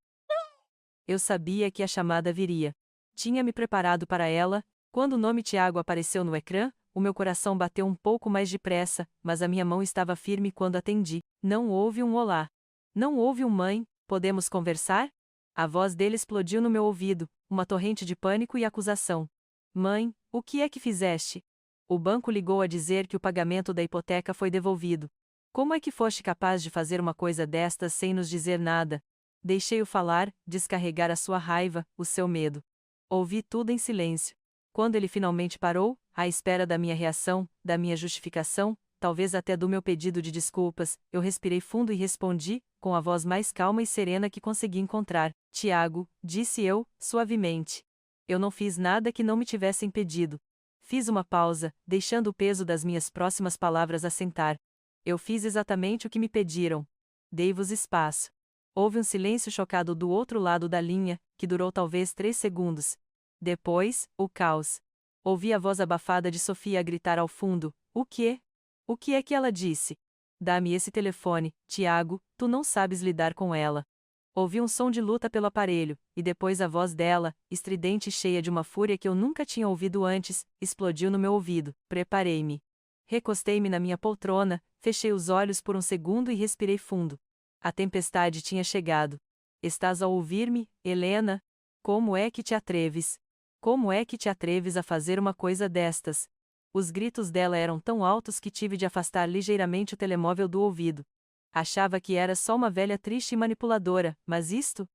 Eu sabia que a chamada viria. Tinha me preparado para ela. Quando o nome Tiago apareceu no ecrã, o meu coração bateu um pouco mais depressa, mas a minha mão estava firme quando atendi. Não houve um olá. Não houve um mãe, podemos conversar? A voz dele explodiu no meu ouvido, uma torrente de pânico e acusação. Mãe, o que é que fizeste? O banco ligou a dizer que o pagamento da hipoteca foi devolvido. Como é que foste capaz de fazer uma coisa destas sem nos dizer nada? Deixei-o falar, descarregar a sua raiva, o seu medo. Ouvi tudo em silêncio. Quando ele finalmente parou, à espera da minha reação, da minha justificação, talvez até do meu pedido de desculpas, eu respirei fundo e respondi, com a voz mais calma e serena que consegui encontrar. Tiago, disse eu, suavemente. Eu não fiz nada que não me tivessem pedido. Fiz uma pausa, deixando o peso das minhas próximas palavras assentar. Eu fiz exatamente o que me pediram. Dei-vos espaço. Houve um silêncio chocado do outro lado da linha, que durou talvez 3 segundos. Depois, o caos. Ouvi a voz abafada de Sofia a gritar ao fundo: o quê? O que é que ela disse? Dá-me esse telefone, Tiago, tu não sabes lidar com ela. Ouvi um som de luta pelo aparelho, e depois a voz dela, estridente e cheia de uma fúria que eu nunca tinha ouvido antes, explodiu no meu ouvido. Preparei-me. Recostei-me na minha poltrona, fechei os olhos por um segundo e respirei fundo. A tempestade tinha chegado. Estás a ouvir-me, Helena? Como é que te atreves? Como é que te atreves a fazer uma coisa destas? Os gritos dela eram tão altos que tive de afastar ligeiramente o telemóvel do ouvido. Achava que era só uma velha triste e manipuladora, mas isto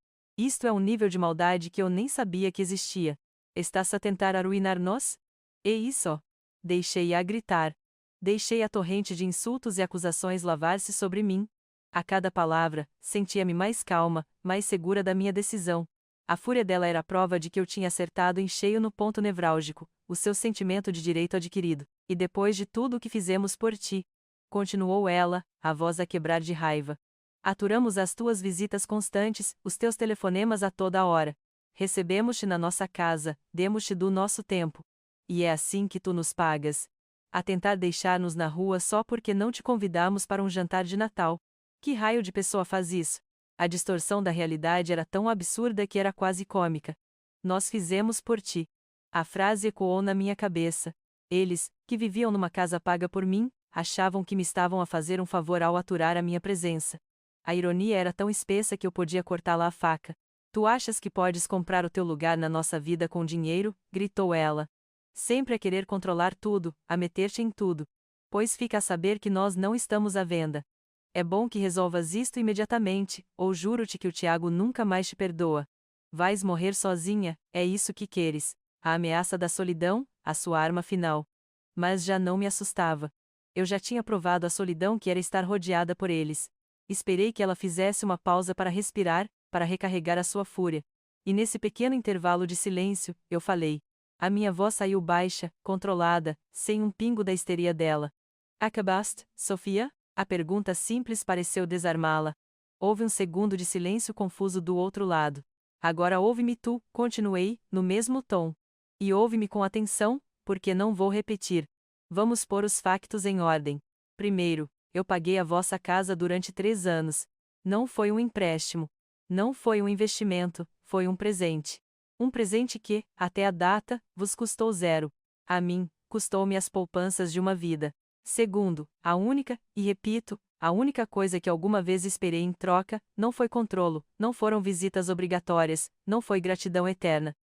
é um nível de maldade que eu nem sabia que existia. Estás a tentar arruinar-nos? E isso? Deixei-a gritar. Deixei a torrente de insultos e acusações lavar-se sobre mim. A cada palavra, sentia-me mais calma, mais segura da minha decisão. A fúria dela era a prova de que eu tinha acertado em cheio no ponto nevrálgico, o seu sentimento de direito adquirido. E depois de tudo o que fizemos por ti, continuou ela, a voz a quebrar de raiva. Aturamos as tuas visitas constantes, os teus telefonemas a toda hora. Recebemos-te na nossa casa, demos-te do nosso tempo. E é assim que tu nos pagas. A tentar deixar-nos na rua só porque não te convidamos para um jantar de Natal. Que raio de pessoa faz isso? A distorção da realidade era tão absurda que era quase cômica. Nós fizemos por ti. A frase ecoou na minha cabeça. Eles, que viviam numa casa paga por mim, achavam que me estavam a fazer um favor ao aturar a minha presença. A ironia era tão espessa que eu podia cortá-la à faca. Tu achas que podes comprar o teu lugar na nossa vida com dinheiro? Gritou ela. Sempre a querer controlar tudo, a meter-te em tudo. Pois fica a saber que nós não estamos à venda. É bom que resolvas isto imediatamente, ou juro-te que o Tiago nunca mais te perdoa. Vais morrer sozinha, é isso que queres. A ameaça da solidão, a sua arma final. Mas já não me assustava. Eu já tinha provado a solidão que era estar rodeada por eles. Esperei que ela fizesse uma pausa para respirar, para recarregar a sua fúria. E nesse pequeno intervalo de silêncio, eu falei. A minha voz saiu baixa, controlada, sem um pingo da histeria dela. Acabaste, Sofia? A pergunta simples pareceu desarmá-la. Houve um segundo de silêncio confuso do outro lado. Agora ouve-me tu, continuei, no mesmo tom. E ouve-me com atenção, porque não vou repetir. Vamos pôr os factos em ordem. Primeiro, eu paguei a vossa casa durante 3 anos. Não foi um empréstimo. Não foi um investimento, foi um presente. Um presente que, até a data, vos custou 0. A mim, custou-me as poupanças de uma vida. Segundo, a única, e repito, a única coisa que alguma vez esperei em troca, não foi controlo, não foram visitas obrigatórias, não foi gratidão eterna.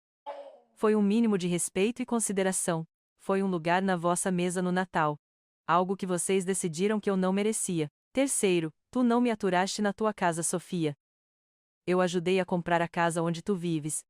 Foi um mínimo de respeito e consideração. Foi um lugar na vossa mesa no Natal. Algo que vocês decidiram que eu não merecia. Terceiro, tu não me aturaste na tua casa, Sofia. Eu ajudei a comprar a casa onde tu vives.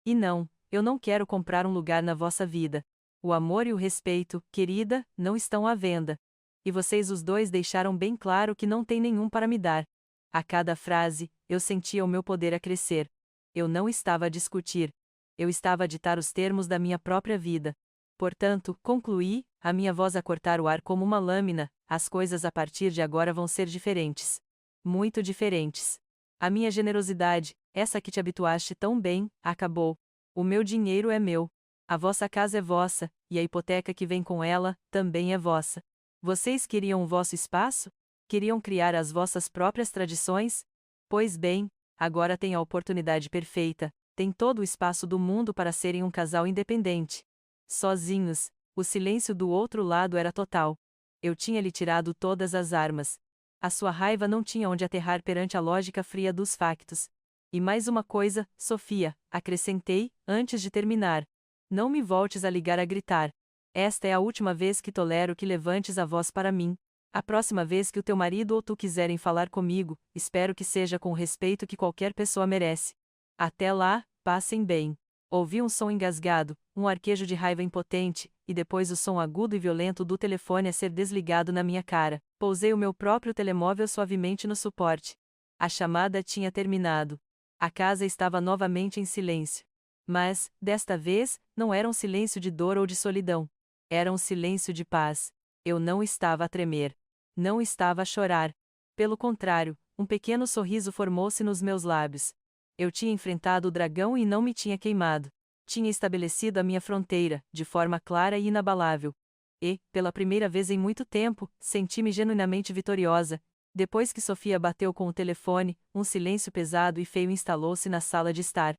E não, eu não quero comprar um lugar na vossa vida. O amor e o respeito, querida, não estão à venda. E vocês os dois deixaram bem claro que não tem nenhum para me dar. A cada frase, eu sentia o meu poder a crescer. Eu não estava a discutir. Eu estava a ditar os termos da minha própria vida. Portanto, concluí, a minha voz a cortar o ar como uma lâmina, as coisas a partir de agora vão ser diferentes. Muito diferentes. A minha generosidade, essa que te habituaste tão bem, acabou. O meu dinheiro é meu. A vossa casa é vossa, e a hipoteca que vem com ela, também é vossa. Vocês queriam o vosso espaço? Queriam criar as vossas próprias tradições? Pois bem, agora têm a oportunidade perfeita, têm todo o espaço do mundo para serem um casal independente. Sozinhos, o silêncio do outro lado era total. Eu tinha lhe tirado todas as armas. A sua raiva não tinha onde aterrar perante a lógica fria dos factos. E mais uma coisa, Sofia, acrescentei, antes de terminar. Não me voltes a ligar a gritar. Esta é a última vez que tolero que levantes a voz para mim. A próxima vez que o teu marido ou tu quiserem falar comigo, espero que seja com o respeito que qualquer pessoa merece. Até lá, passem bem. Ouvi um som engasgado, um arquejo de raiva impotente, e depois o som agudo e violento do telefone a ser desligado na minha cara. Pousei o meu próprio telemóvel suavemente no suporte. A chamada tinha terminado. A casa estava novamente em silêncio. Mas, desta vez, não era um silêncio de dor ou de solidão. Era um silêncio de paz. Eu não estava a tremer. Não estava a chorar. Pelo contrário, um pequeno sorriso formou-se nos meus lábios. Eu tinha enfrentado o dragão e não me tinha queimado. Tinha estabelecido a minha fronteira, de forma clara e inabalável. E, pela primeira vez em muito tempo, senti-me genuinamente vitoriosa. Depois que Sofia bateu com o telefone, um silêncio pesado e feio instalou-se na sala de estar.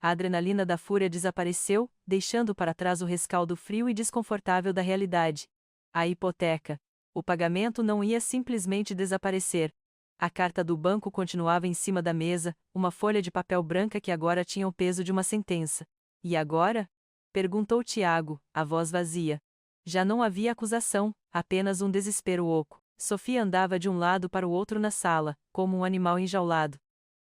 A adrenalina da fúria desapareceu, deixando para trás o rescaldo frio e desconfortável da realidade. A hipoteca. O pagamento não ia simplesmente desaparecer. A carta do banco continuava em cima da mesa, uma folha de papel branca que agora tinha o peso de uma sentença. E agora? Perguntou Tiago, a voz vazia. Já não havia acusação, apenas um desespero oco. Sofia andava de um lado para o outro na sala, como um animal enjaulado.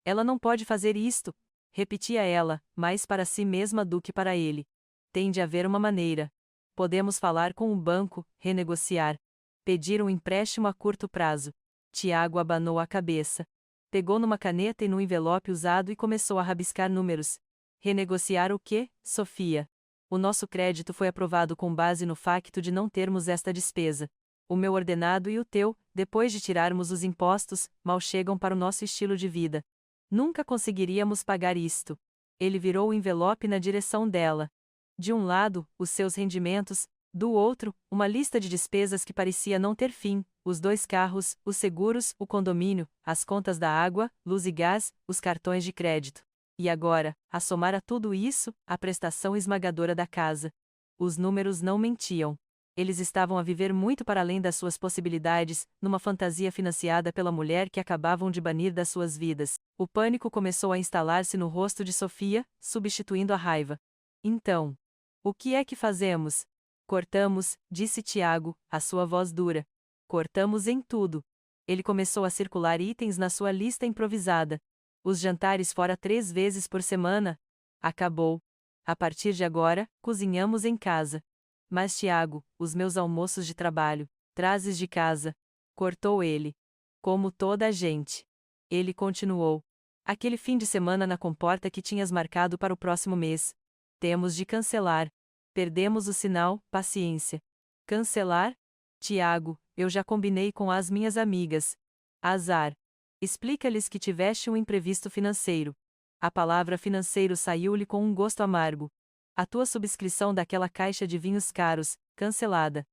Ela não pode fazer isto, repetia ela, mais para si mesma do que para ele. Tem de haver uma maneira. Podemos falar com o banco, renegociar. Pedir um empréstimo a curto prazo. Tiago abanou a cabeça. Pegou numa caneta e num envelope usado e começou a rabiscar números. Renegociar o quê, Sofia? O nosso crédito foi aprovado com base no facto de não termos esta despesa. O meu ordenado e o teu, depois de tirarmos os impostos, mal chegam para o nosso estilo de vida. Nunca conseguiríamos pagar isto. Ele virou o envelope na direção dela. De um lado, os seus rendimentos, do outro, uma lista de despesas que parecia não ter fim, os 2 carros, os seguros, o condomínio, as contas da água, luz e gás, os cartões de crédito. E agora, a somar a tudo isso, a prestação esmagadora da casa. Os números não mentiam. Eles estavam a viver muito para além das suas possibilidades, numa fantasia financiada pela mulher que acabavam de banir das suas vidas. O pânico começou a instalar-se no rosto de Sofia, substituindo a raiva. Então, o que é que fazemos? Cortamos, disse Tiago, a sua voz dura. Cortamos em tudo. Ele começou a circular itens na sua lista improvisada. Os jantares fora 3 vezes por semana? Acabou. A partir de agora, cozinhamos em casa. Mas Tiago, os meus almoços de trabalho, trazes de casa. Cortou ele. Como toda a gente. Ele continuou. Aquele fim de semana na comporta que tinhas marcado para o próximo mês. Temos de cancelar. Perdemos o sinal, paciência. Cancelar? Tiago, eu já combinei com as minhas amigas. Azar. Explica-lhes que tiveste um imprevisto financeiro. A palavra financeiro saiu-lhe com um gosto amargo. A tua subscrição daquela caixa de vinhos caros, cancelada.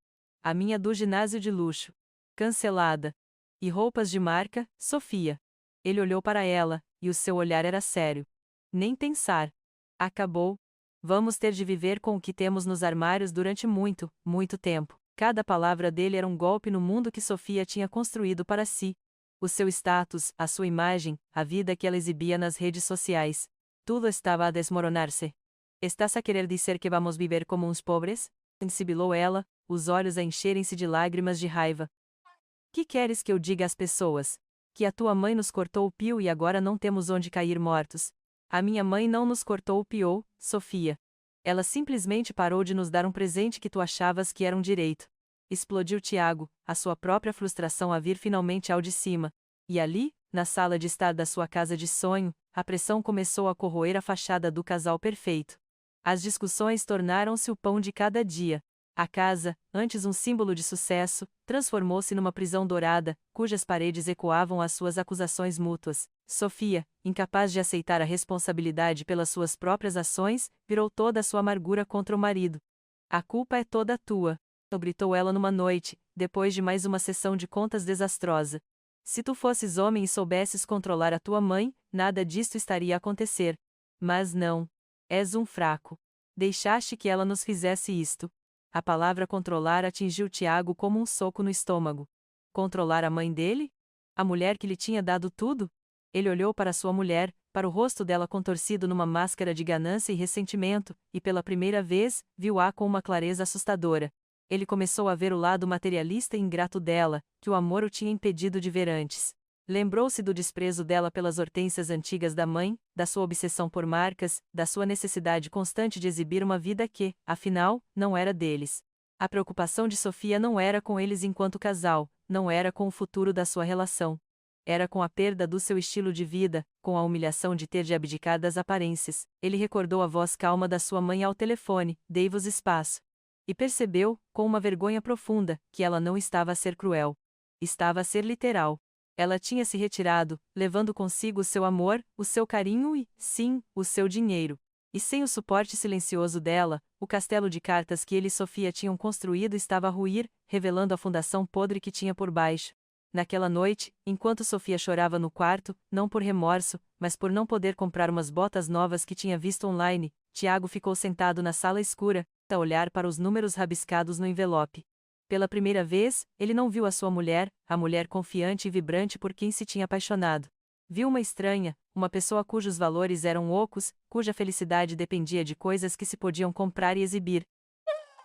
A minha do ginásio de luxo, cancelada. E roupas de marca, Sofia. Ele olhou para ela, e o seu olhar era sério. Nem pensar. Acabou. Vamos ter de viver com o que temos nos armários durante muito, muito tempo. Cada palavra dele era um golpe no mundo que Sofia tinha construído para si. O seu status, a sua imagem, a vida que ela exibia nas redes sociais. Tudo estava a desmoronar-se. Estás a querer dizer que vamos viver como uns pobres? Sibilou ela, os olhos a encherem-se de lágrimas de raiva. Que queres que eu diga às pessoas? Que a tua mãe nos cortou o pio e agora não temos onde cair mortos. A minha mãe não nos cortou o pio, Sofia. Ela simplesmente parou de nos dar um presente que tu achavas que era um direito. Explodiu Tiago, a sua própria frustração a vir finalmente ao de cima. E ali, na sala de estar da sua casa de sonho, a pressão começou a corroer a fachada do casal perfeito. As discussões tornaram-se o pão de cada dia. A casa, antes um símbolo de sucesso, transformou-se numa prisão dourada, cujas paredes ecoavam as suas acusações mútuas. Sofia, incapaz de aceitar a responsabilidade pelas suas próprias ações, virou toda a sua amargura contra o marido. A culpa é toda tua, gritou ela numa noite, depois de mais uma sessão de contas desastrosa. Se tu fosses homem e soubesses controlar a tua mãe, nada disto estaria a acontecer. Mas não. És um fraco. Deixaste que ela nos fizesse isto. A palavra controlar atingiu Tiago como um soco no estômago. Controlar a mãe dele? A mulher que lhe tinha dado tudo? Ele olhou para sua mulher, para o rosto dela contorcido numa máscara de ganância e ressentimento, e pela primeira vez, viu-a com uma clareza assustadora. Ele começou a ver o lado materialista e ingrato dela, que o amor o tinha impedido de ver antes. Lembrou-se do desprezo dela pelas hortênsias antigas da mãe, da sua obsessão por marcas, da sua necessidade constante de exibir uma vida que, afinal, não era deles. A preocupação de Sofia não era com eles enquanto casal, não era com o futuro da sua relação. Era com a perda do seu estilo de vida, com a humilhação de ter de abdicar das aparências. Ele recordou a voz calma da sua mãe ao telefone: "Dei-vos espaço." E percebeu, com uma vergonha profunda, que ela não estava a ser cruel. Estava a ser literal. Ela tinha se retirado, levando consigo o seu amor, o seu carinho e, sim, o seu dinheiro. E sem o suporte silencioso dela, o castelo de cartas que ele e Sofia tinham construído estava a ruir, revelando a fundação podre que tinha por baixo. Naquela noite, enquanto Sofia chorava no quarto, não por remorso, mas por não poder comprar umas botas novas que tinha visto online, Tiago ficou sentado na sala escura, a olhar para os números rabiscados no envelope. Pela primeira vez, ele não viu a sua mulher, a mulher confiante e vibrante por quem se tinha apaixonado. Viu uma estranha, uma pessoa cujos valores eram ocos, cuja felicidade dependia de coisas que se podiam comprar e exibir.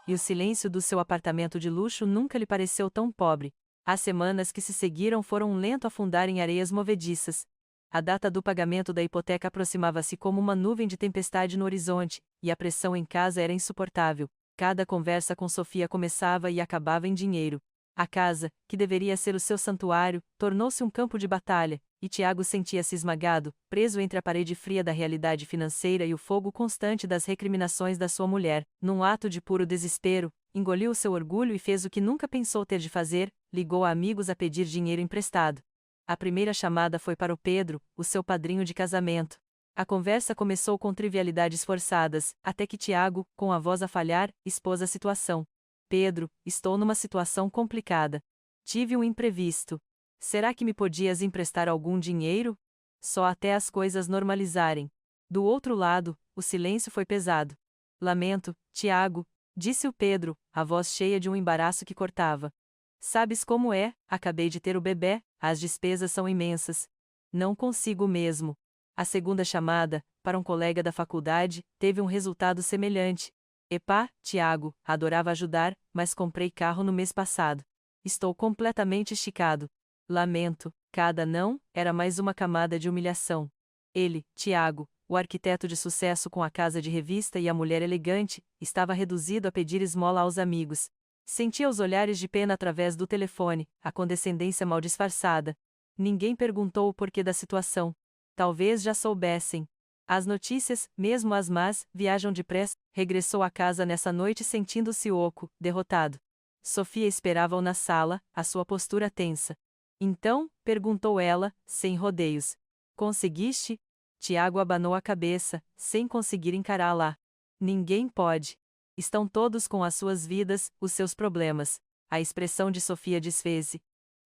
E o silêncio do seu apartamento de luxo nunca lhe pareceu tão pobre. As semanas que se seguiram foram um lento afundar em areias movediças. A data do pagamento da hipoteca aproximava-se como uma nuvem de tempestade no horizonte, e a pressão em casa era insuportável. Cada conversa com Sofia começava e acabava em dinheiro. A casa, que deveria ser o seu santuário, tornou-se um campo de batalha, e Tiago sentia-se esmagado, preso entre a parede fria da realidade financeira e o fogo constante das recriminações da sua mulher. Num ato de puro desespero, engoliu o seu orgulho e fez o que nunca pensou ter de fazer: ligou a amigos a pedir dinheiro emprestado. A primeira chamada foi para o Pedro, o seu padrinho de casamento. A conversa começou com trivialidades forçadas, até que Tiago, com a voz a falhar, expôs a situação. Pedro, estou numa situação complicada. Tive um imprevisto. Será que me podias emprestar algum dinheiro? Só até as coisas normalizarem. Do outro lado, o silêncio foi pesado. Lamento, Tiago, disse o Pedro, a voz cheia de um embaraço que cortava. Sabes como é, acabei de ter o bebê, as despesas são imensas. Não consigo mesmo. A segunda chamada, para um colega da faculdade, teve um resultado semelhante. Epá, Tiago, adorava ajudar, mas comprei carro no mês passado. Estou completamente esticado. Lamento, cada não, era mais uma camada de humilhação. Ele, Tiago, o arquiteto de sucesso com a casa de revista e a mulher elegante, estava reduzido a pedir esmola aos amigos. Sentia os olhares de pena através do telefone, a condescendência mal disfarçada. Ninguém perguntou o porquê da situação. Talvez já soubessem. As notícias, mesmo as más, viajam depressa. Regressou a casa nessa noite sentindo-se oco, derrotado. Sofia esperava-o na sala, a sua postura tensa. Então, perguntou ela, sem rodeios. Conseguiste? Tiago abanou a cabeça, sem conseguir encará-la. Ninguém pode. Estão todos com as suas vidas, os seus problemas. A expressão de Sofia desfez-se.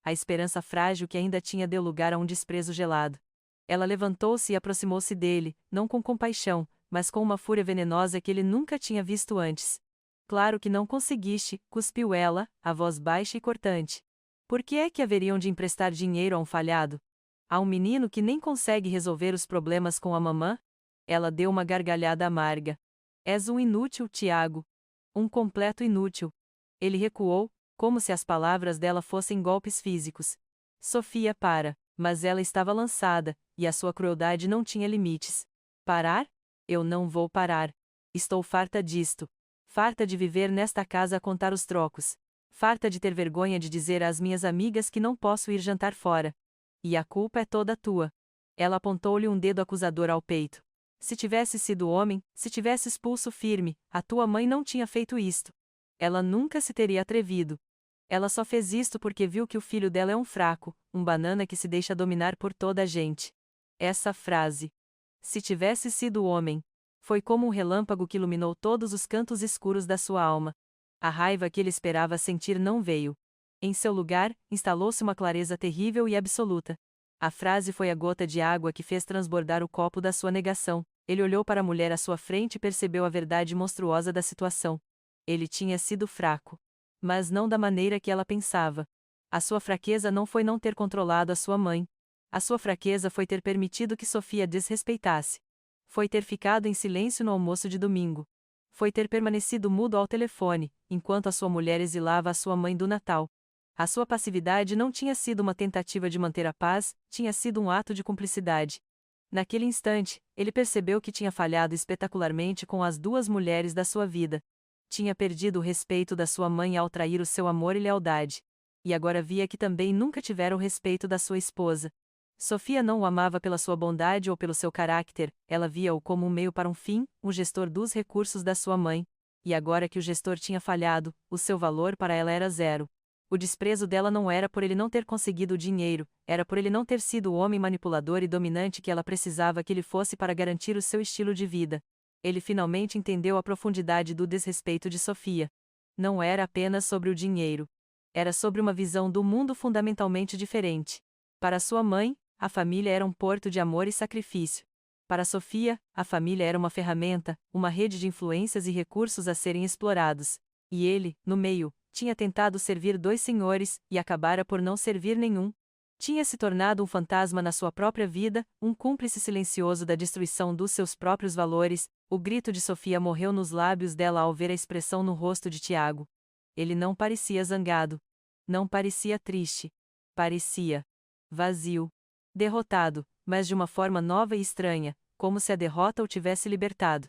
A esperança frágil que ainda tinha deu lugar a um desprezo gelado. Ela levantou-se e aproximou-se dele, não com compaixão, mas com uma fúria venenosa que ele nunca tinha visto antes. Claro que não conseguiste, cuspiu ela, a voz baixa e cortante. Por que é que haveriam de emprestar dinheiro a um falhado? A um menino que nem consegue resolver os problemas com a mamã? Ela deu uma gargalhada amarga. És um inútil, Tiago. Um completo inútil. Ele recuou, como se as palavras dela fossem golpes físicos. Sofia para. Mas ela estava lançada, e a sua crueldade não tinha limites. Parar? Eu não vou parar. Estou farta disto. Farta de viver nesta casa a contar os trocos. Farta de ter vergonha de dizer às minhas amigas que não posso ir jantar fora. E a culpa é toda tua. Ela apontou-lhe um dedo acusador ao peito. Se tivesse sido homem, se tivesses pulso firme, a tua mãe não tinha feito isto. Ela nunca se teria atrevido. Ela só fez isto porque viu que o filho dela é um fraco, um banana que se deixa dominar por toda a gente. Essa frase. Se tivesse sido homem. Foi como um relâmpago que iluminou todos os cantos escuros da sua alma. A raiva que ele esperava sentir não veio. Em seu lugar, instalou-se uma clareza terrível e absoluta. A frase foi a gota de água que fez transbordar o copo da sua negação. Ele olhou para a mulher à sua frente e percebeu a verdade monstruosa da situação. Ele tinha sido fraco. Mas não da maneira que ela pensava. A sua fraqueza não foi não ter controlado a sua mãe. A sua fraqueza foi ter permitido que Sofia desrespeitasse. Foi ter ficado em silêncio no almoço de domingo. Foi ter permanecido mudo ao telefone, enquanto a sua mulher exilava a sua mãe do Natal. A sua passividade não tinha sido uma tentativa de manter a paz, tinha sido um ato de cumplicidade. Naquele instante, ele percebeu que tinha falhado espetacularmente com as duas mulheres da sua vida. Tinha perdido o respeito da sua mãe ao trair o seu amor e lealdade. E agora via que também nunca tivera o respeito da sua esposa. Sofia não o amava pela sua bondade ou pelo seu caráter, ela via-o como um meio para um fim, um gestor dos recursos da sua mãe. E agora que o gestor tinha falhado, o seu valor para ela era zero. O desprezo dela não era por ele não ter conseguido o dinheiro, era por ele não ter sido o homem manipulador e dominante que ela precisava que ele fosse para garantir o seu estilo de vida. Ele finalmente entendeu a profundidade do desrespeito de Sofia. Não era apenas sobre o dinheiro. Era sobre uma visão do mundo fundamentalmente diferente. Para sua mãe, a família era um porto de amor e sacrifício. Para Sofia, a família era uma ferramenta, uma rede de influências e recursos a serem explorados. E ele, no meio, tinha tentado servir dois senhores, e acabara por não servir nenhum. Tinha se tornado um fantasma na sua própria vida, um cúmplice silencioso da destruição dos seus próprios valores. O grito de Sofia morreu nos lábios dela ao ver a expressão no rosto de Tiago. Ele não parecia zangado. Não parecia triste. Parecia vazio. Derrotado, mas de uma forma nova e estranha, como se a derrota o tivesse libertado.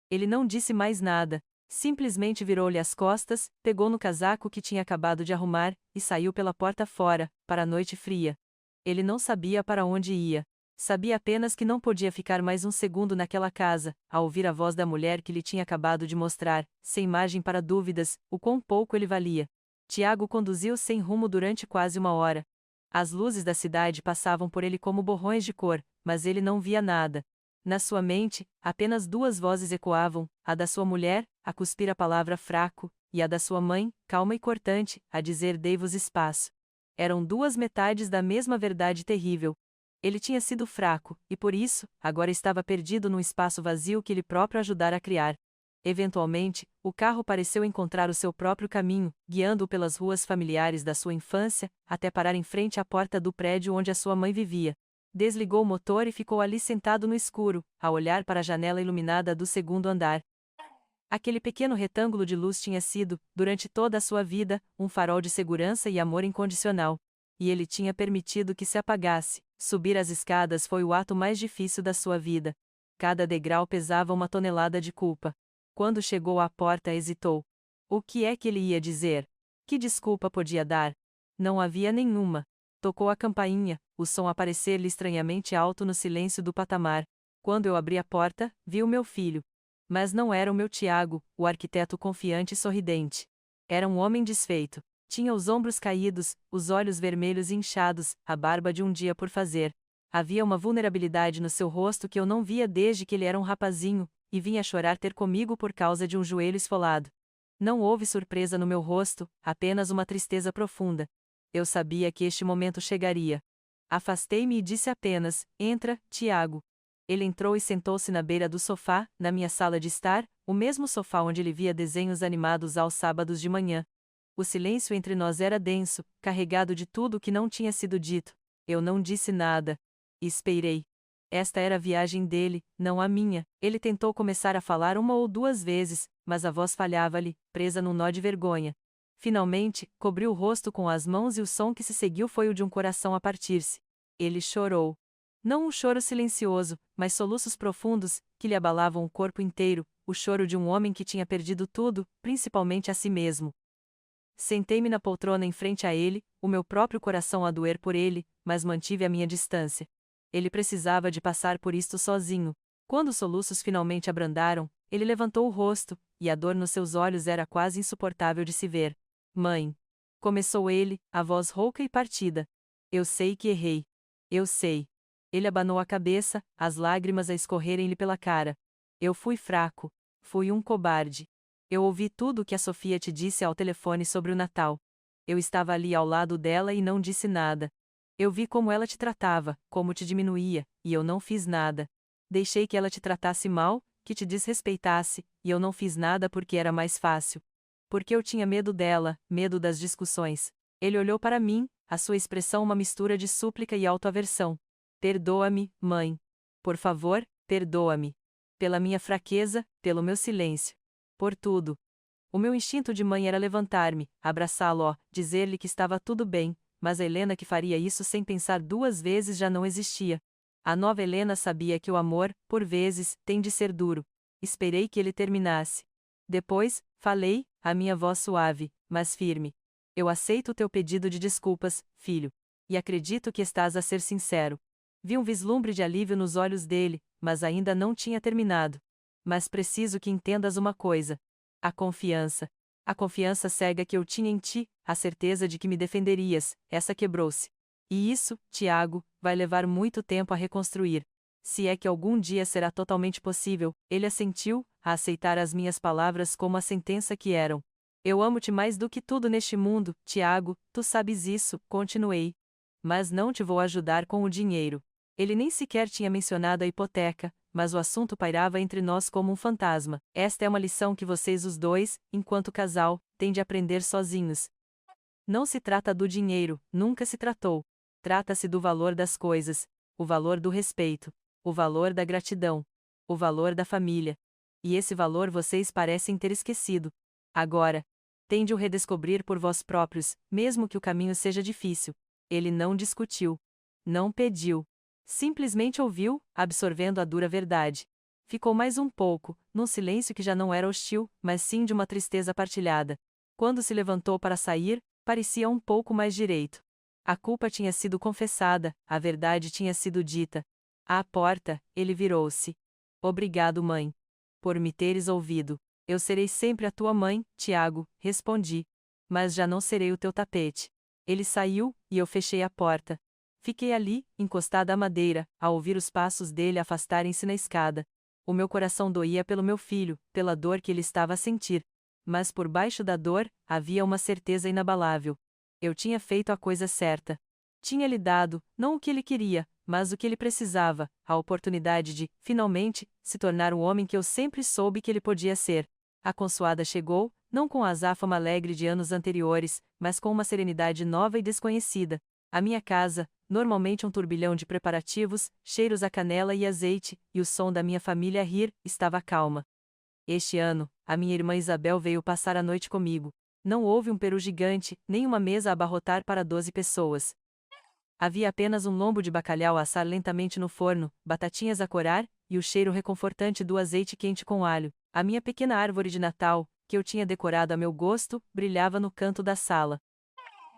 Ele não disse mais nada, simplesmente virou-lhe as costas, pegou no casaco que tinha acabado de arrumar, e saiu pela porta fora, para a noite fria. Ele não sabia para onde ia. Sabia apenas que não podia ficar mais um segundo naquela casa, ao ouvir a voz da mulher que lhe tinha acabado de mostrar, sem margem para dúvidas, o quão pouco ele valia. Tiago conduziu sem rumo durante quase uma hora. As luzes da cidade passavam por ele como borrões de cor, mas ele não via nada. Na sua mente, apenas duas vozes ecoavam, a da sua mulher, a cuspir a palavra fraco, e a da sua mãe, calma e cortante, a dizer dei-vos espaço. Eram duas metades da mesma verdade terrível. Ele tinha sido fraco, e por isso, agora estava perdido num espaço vazio que ele próprio ajudara a criar. Eventualmente, o carro pareceu encontrar o seu próprio caminho, guiando-o pelas ruas familiares da sua infância, até parar em frente à porta do prédio onde a sua mãe vivia. Desligou o motor e ficou ali sentado no escuro, a olhar para a janela iluminada do segundo andar. Aquele pequeno retângulo de luz tinha sido, durante toda a sua vida, um farol de segurança e amor incondicional. E ele tinha permitido que se apagasse. Subir as escadas foi o ato mais difícil da sua vida. Cada degrau pesava uma tonelada de culpa. Quando chegou à porta, hesitou. O que é que ele ia dizer? Que desculpa podia dar? Não havia nenhuma. Tocou a campainha, o som a parecer-lhe estranhamente alto no silêncio do patamar. Quando eu abri a porta, vi o meu filho. Mas não era o meu Tiago, o arquiteto confiante e sorridente. Era um homem desfeito. Tinha os ombros caídos, os olhos vermelhos e inchados, a barba de um dia por fazer. Havia uma vulnerabilidade no seu rosto que eu não via desde que ele era um rapazinho, e vinha chorar ter comigo por causa de um joelho esfolado. Não houve surpresa no meu rosto, apenas uma tristeza profunda. Eu sabia que este momento chegaria. Afastei-me e disse apenas: entra, Tiago. Ele entrou e sentou-se na beira do sofá, na minha sala de estar, o mesmo sofá onde ele via desenhos animados aos sábados de manhã. O silêncio entre nós era denso, carregado de tudo o que não tinha sido dito. Eu não disse nada. Esperei. Esta era a viagem dele, não a minha. Ele tentou começar a falar uma ou duas vezes, mas a voz falhava-lhe, presa num nó de vergonha. Finalmente, cobriu o rosto com as mãos e o som que se seguiu foi o de um coração a partir-se. Ele chorou. Não um choro silencioso, mas soluços profundos, que lhe abalavam o corpo inteiro, o choro de um homem que tinha perdido tudo, principalmente a si mesmo. Sentei-me na poltrona em frente a ele, o meu próprio coração a doer por ele, mas mantive a minha distância. Ele precisava de passar por isto sozinho. Quando os soluços finalmente abrandaram, ele levantou o rosto, e a dor nos seus olhos era quase insuportável de se ver. Mãe. Começou ele, a voz rouca e partida. Eu sei que errei. Eu sei. Ele abanou a cabeça, as lágrimas a escorrerem-lhe pela cara. Eu fui fraco. Fui um cobarde. Eu ouvi tudo o que a Sofia te disse ao telefone sobre o Natal. Eu estava ali ao lado dela e não disse nada. Eu vi como ela te tratava, como te diminuía, e eu não fiz nada. Deixei que ela te tratasse mal, que te desrespeitasse, e eu não fiz nada porque era mais fácil. Porque eu tinha medo dela, medo das discussões. Ele olhou para mim, a sua expressão uma mistura de súplica e autoaversão. Perdoa-me, mãe. Por favor, perdoa-me. Pela minha fraqueza, pelo meu silêncio. Por tudo. O meu instinto de mãe era levantar-me, abraçá-lo, dizer-lhe que estava tudo bem, mas a Helena que faria isso sem pensar duas vezes já não existia. A nova Helena sabia que o amor, por vezes, tem de ser duro. Esperei que ele terminasse. Depois, falei, a minha voz suave, mas firme. Eu aceito o teu pedido de desculpas, filho. E acredito que estás a ser sincero. Vi um vislumbre de alívio nos olhos dele, mas ainda não tinha terminado. Mas preciso que entendas uma coisa. A confiança. A confiança cega que eu tinha em ti, a certeza de que me defenderias, essa quebrou-se. E isso, Tiago, vai levar muito tempo a reconstruir. Se é que algum dia será totalmente possível, ele assentiu, a aceitar as minhas palavras como a sentença que eram. Eu amo-te mais do que tudo neste mundo, Tiago, tu sabes isso, continuei. Mas não te vou ajudar com o dinheiro. Ele nem sequer tinha mencionado a hipoteca, mas o assunto pairava entre nós como um fantasma. Esta é uma lição que vocês os dois, enquanto casal, têm de aprender sozinhos. Não se trata do dinheiro, nunca se tratou. Trata-se do valor das coisas, o valor do respeito, o valor da gratidão, o valor da família. E esse valor vocês parecem ter esquecido. Agora, tende o redescobrir por vós próprios, mesmo que o caminho seja difícil. Ele não discutiu. Não pediu. Simplesmente ouviu, absorvendo a dura verdade. Ficou mais um pouco, num silêncio que já não era hostil, mas sim de uma tristeza partilhada. Quando se levantou para sair, parecia um pouco mais direito. A culpa tinha sido confessada, a verdade tinha sido dita. À porta, ele virou-se. Obrigado, mãe. Por me teres ouvido. Eu serei sempre a tua mãe, Tiago, respondi. Mas já não serei o teu tapete. Ele saiu, e eu fechei a porta. Fiquei ali, encostada à madeira, a ouvir os passos dele afastarem-se na escada. O meu coração doía pelo meu filho, pela dor que ele estava a sentir. Mas por baixo da dor, havia uma certeza inabalável. Eu tinha feito a coisa certa. Tinha-lhe dado, não o que ele queria, mas o que ele precisava, a oportunidade de, finalmente, se tornar o homem que eu sempre soube que ele podia ser. A consoada chegou, não com a azáfama alegre de anos anteriores, mas com uma serenidade nova e desconhecida. A minha casa, normalmente um turbilhão de preparativos, cheiros a canela e azeite, e o som da minha família a rir, estava calma. Este ano, a minha irmã Isabel veio passar a noite comigo. Não houve um peru gigante, nem uma mesa a abarrotar para 12 pessoas. Havia apenas um lombo de bacalhau a assar lentamente no forno, batatinhas a corar, e o cheiro reconfortante do azeite quente com alho. A minha pequena árvore de Natal, que eu tinha decorado a meu gosto, brilhava no canto da sala.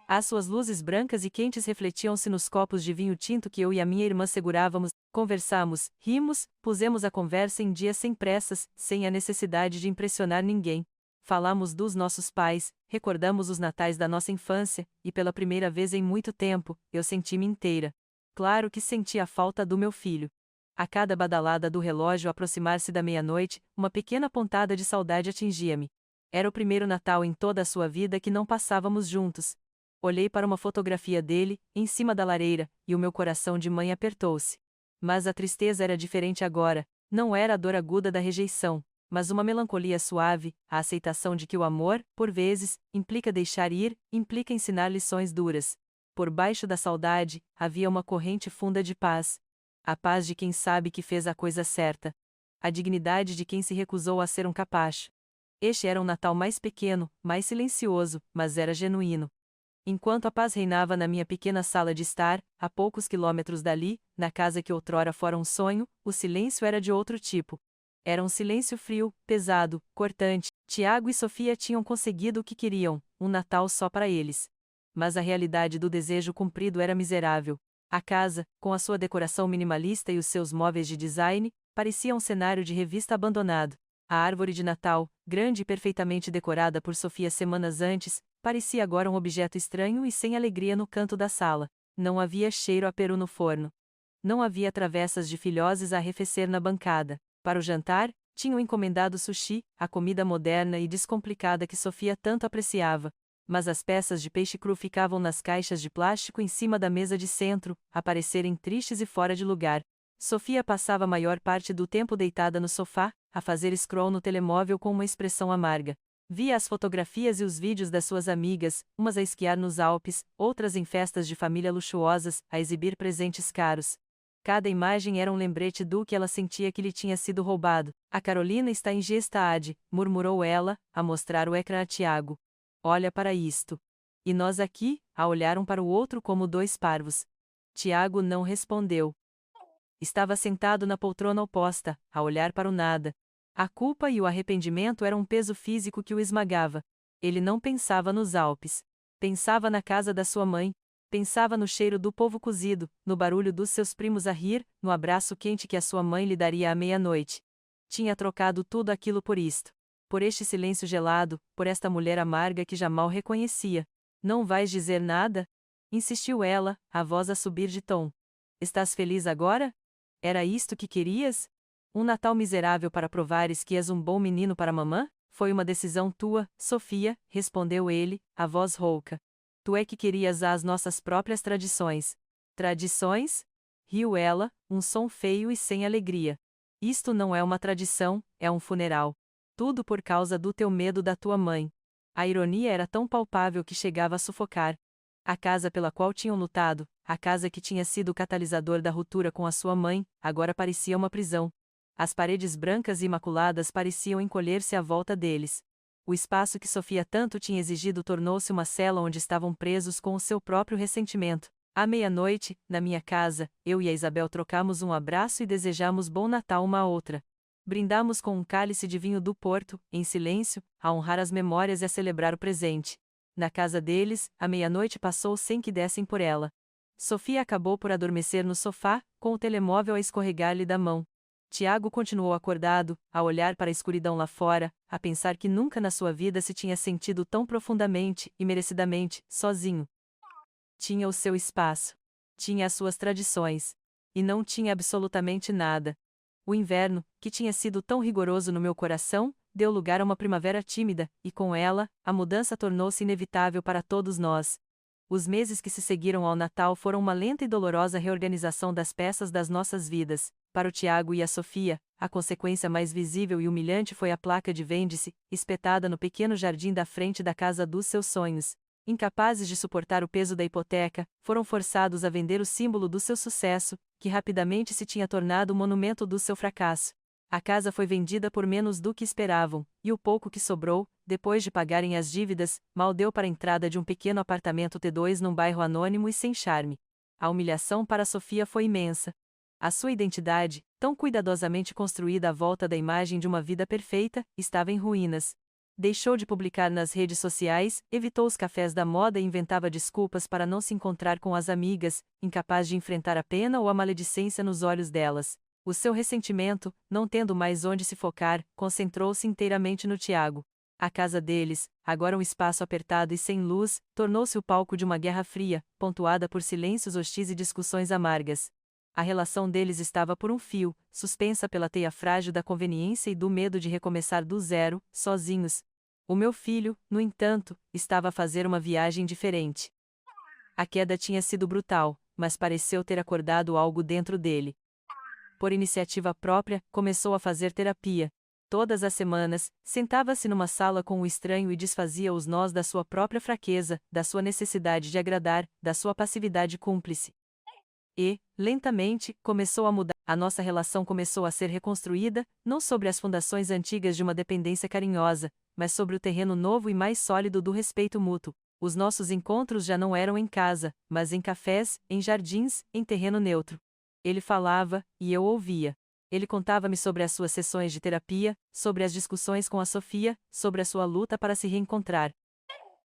As suas luzes brancas e quentes refletiam-se nos copos de vinho tinto que eu e a minha irmã segurávamos, conversamos, rimos, pusemos a conversa em dia sem pressas, sem a necessidade de impressionar ninguém. Falamos dos nossos pais, recordamos os natais da nossa infância, e pela primeira vez em muito tempo, eu senti-me inteira. Claro que senti a falta do meu filho. A cada badalada do relógio aproximar-se da meia-noite, uma pequena pontada de saudade atingia-me. Era o primeiro Natal em toda a sua vida que não passávamos juntos. Olhei para uma fotografia dele, em cima da lareira, e o meu coração de mãe apertou-se. Mas a tristeza era diferente agora, não era a dor aguda da rejeição, mas uma melancolia suave, a aceitação de que o amor, por vezes, implica deixar ir, implica ensinar lições duras. Por baixo da saudade, havia uma corrente funda de paz. A paz de quem sabe que fez a coisa certa. A dignidade de quem se recusou a ser um capacho. Este era um Natal mais pequeno, mais silencioso, mas era genuíno. Enquanto a paz reinava na minha pequena sala de estar, a poucos quilômetros dali, na casa que outrora fora um sonho, o silêncio era de outro tipo. Era um silêncio frio, pesado, cortante. Tiago e Sofia tinham conseguido o que queriam, um Natal só para eles. Mas a realidade do desejo cumprido era miserável. A casa, com a sua decoração minimalista e os seus móveis de design, parecia um cenário de revista abandonado. A árvore de Natal, grande e perfeitamente decorada por Sofia semanas antes, parecia agora um objeto estranho e sem alegria no canto da sala. Não havia cheiro a peru no forno. Não havia travessas de filhoses a arrefecer na bancada. Para o jantar, tinham encomendado sushi, a comida moderna e descomplicada que Sofia tanto apreciava. Mas as peças de peixe cru ficavam nas caixas de plástico em cima da mesa de centro, a parecerem tristes e fora de lugar. Sofia passava a maior parte do tempo deitada no sofá, a fazer scroll no telemóvel com uma expressão amarga. Via as fotografias e os vídeos das suas amigas, umas a esquiar nos Alpes, outras em festas de família luxuosas, a exibir presentes caros. Cada imagem era um lembrete do que ela sentia que lhe tinha sido roubado. A Carolina está em Gestade, murmurou ela, a mostrar o ecrã a Tiago. Olha para isto. E nós aqui, a olhar um para o outro como dois parvos. Tiago não respondeu. Estava sentado na poltrona oposta, a olhar para o nada. A culpa e o arrependimento eram um peso físico que o esmagava. Ele não pensava nos Alpes. Pensava na casa da sua mãe. Pensava no cheiro do polvo cozido, no barulho dos seus primos a rir, no abraço quente que a sua mãe lhe daria à meia-noite. Tinha trocado tudo aquilo por isto. Por este silêncio gelado, por esta mulher amarga que já mal reconhecia. Não vais dizer nada? Insistiu ela, a voz a subir de tom. Estás feliz agora? Era isto que querias? Um Natal miserável para provares que és um bom menino para mamã? Foi uma decisão tua, Sofia, respondeu ele, a voz rouca. Tu é que querias as nossas próprias tradições. Tradições? Riu ela, um som feio e sem alegria. Isto não é uma tradição, é um funeral. Tudo por causa do teu medo da tua mãe. A ironia era tão palpável que chegava a sufocar. A casa pela qual tinham lutado, a casa que tinha sido o catalisador da ruptura com a sua mãe, agora parecia uma prisão. As paredes brancas e imaculadas pareciam encolher-se à volta deles. O espaço que Sofia tanto tinha exigido tornou-se uma cela onde estavam presos com o seu próprio ressentimento. À meia-noite, na minha casa, eu e a Isabel trocamos um abraço e desejamos bom Natal uma à outra. Brindamos com um cálice de vinho do Porto, em silêncio, a honrar as memórias e a celebrar o presente. Na casa deles, a meia-noite passou sem que dessem por ela. Sofia acabou por adormecer no sofá, com o telemóvel a escorregar-lhe da mão. Tiago continuou acordado, a olhar para a escuridão lá fora, a pensar que nunca na sua vida se tinha sentido tão profundamente e merecidamente sozinho. Tinha o seu espaço. Tinha as suas tradições. E não tinha absolutamente nada. O inverno, que tinha sido tão rigoroso no meu coração, deu lugar a uma primavera tímida, e com ela, a mudança tornou-se inevitável para todos nós. Os meses que se seguiram ao Natal foram uma lenta e dolorosa reorganização das peças das nossas vidas. Para o Tiago e a Sofia, a consequência mais visível e humilhante foi a placa de vende-se, espetada no pequeno jardim da frente da casa dos seus sonhos. Incapazes de suportar o peso da hipoteca, foram forçados a vender o símbolo do seu sucesso, que rapidamente se tinha tornado o monumento do seu fracasso. A casa foi vendida por menos do que esperavam, e o pouco que sobrou, depois de pagarem as dívidas, mal deu para a entrada de um pequeno apartamento T2 num bairro anônimo e sem charme. A humilhação para Sofia foi imensa. A sua identidade, tão cuidadosamente construída à volta da imagem de uma vida perfeita, estava em ruínas. Deixou de publicar nas redes sociais, evitou os cafés da moda e inventava desculpas para não se encontrar com as amigas, incapaz de enfrentar a pena ou a maledicência nos olhos delas. O seu ressentimento, não tendo mais onde se focar, concentrou-se inteiramente no Tiago. A casa deles, agora um espaço apertado e sem luz, tornou-se o palco de uma guerra fria, pontuada por silêncios hostis e discussões amargas. A relação deles estava por um fio, suspensa pela teia frágil da conveniência e do medo de recomeçar do zero, sozinhos. O meu filho, no entanto, estava a fazer uma viagem diferente. A queda tinha sido brutal, mas pareceu ter acordado algo dentro dele. Por iniciativa própria, começou a fazer terapia. Todas as semanas, sentava-se numa sala com o estranho e desfazia os nós da sua própria fraqueza, da sua necessidade de agradar, da sua passividade cúmplice. E, lentamente, começou a mudar. A nossa relação começou a ser reconstruída, não sobre as fundações antigas de uma dependência carinhosa, mas sobre o terreno novo e mais sólido do respeito mútuo. Os nossos encontros já não eram em casa, mas em cafés, em jardins, em terreno neutro. Ele falava, e eu ouvia. Ele contava-me sobre as suas sessões de terapia, sobre as discussões com a Sofia, sobre a sua luta para se reencontrar.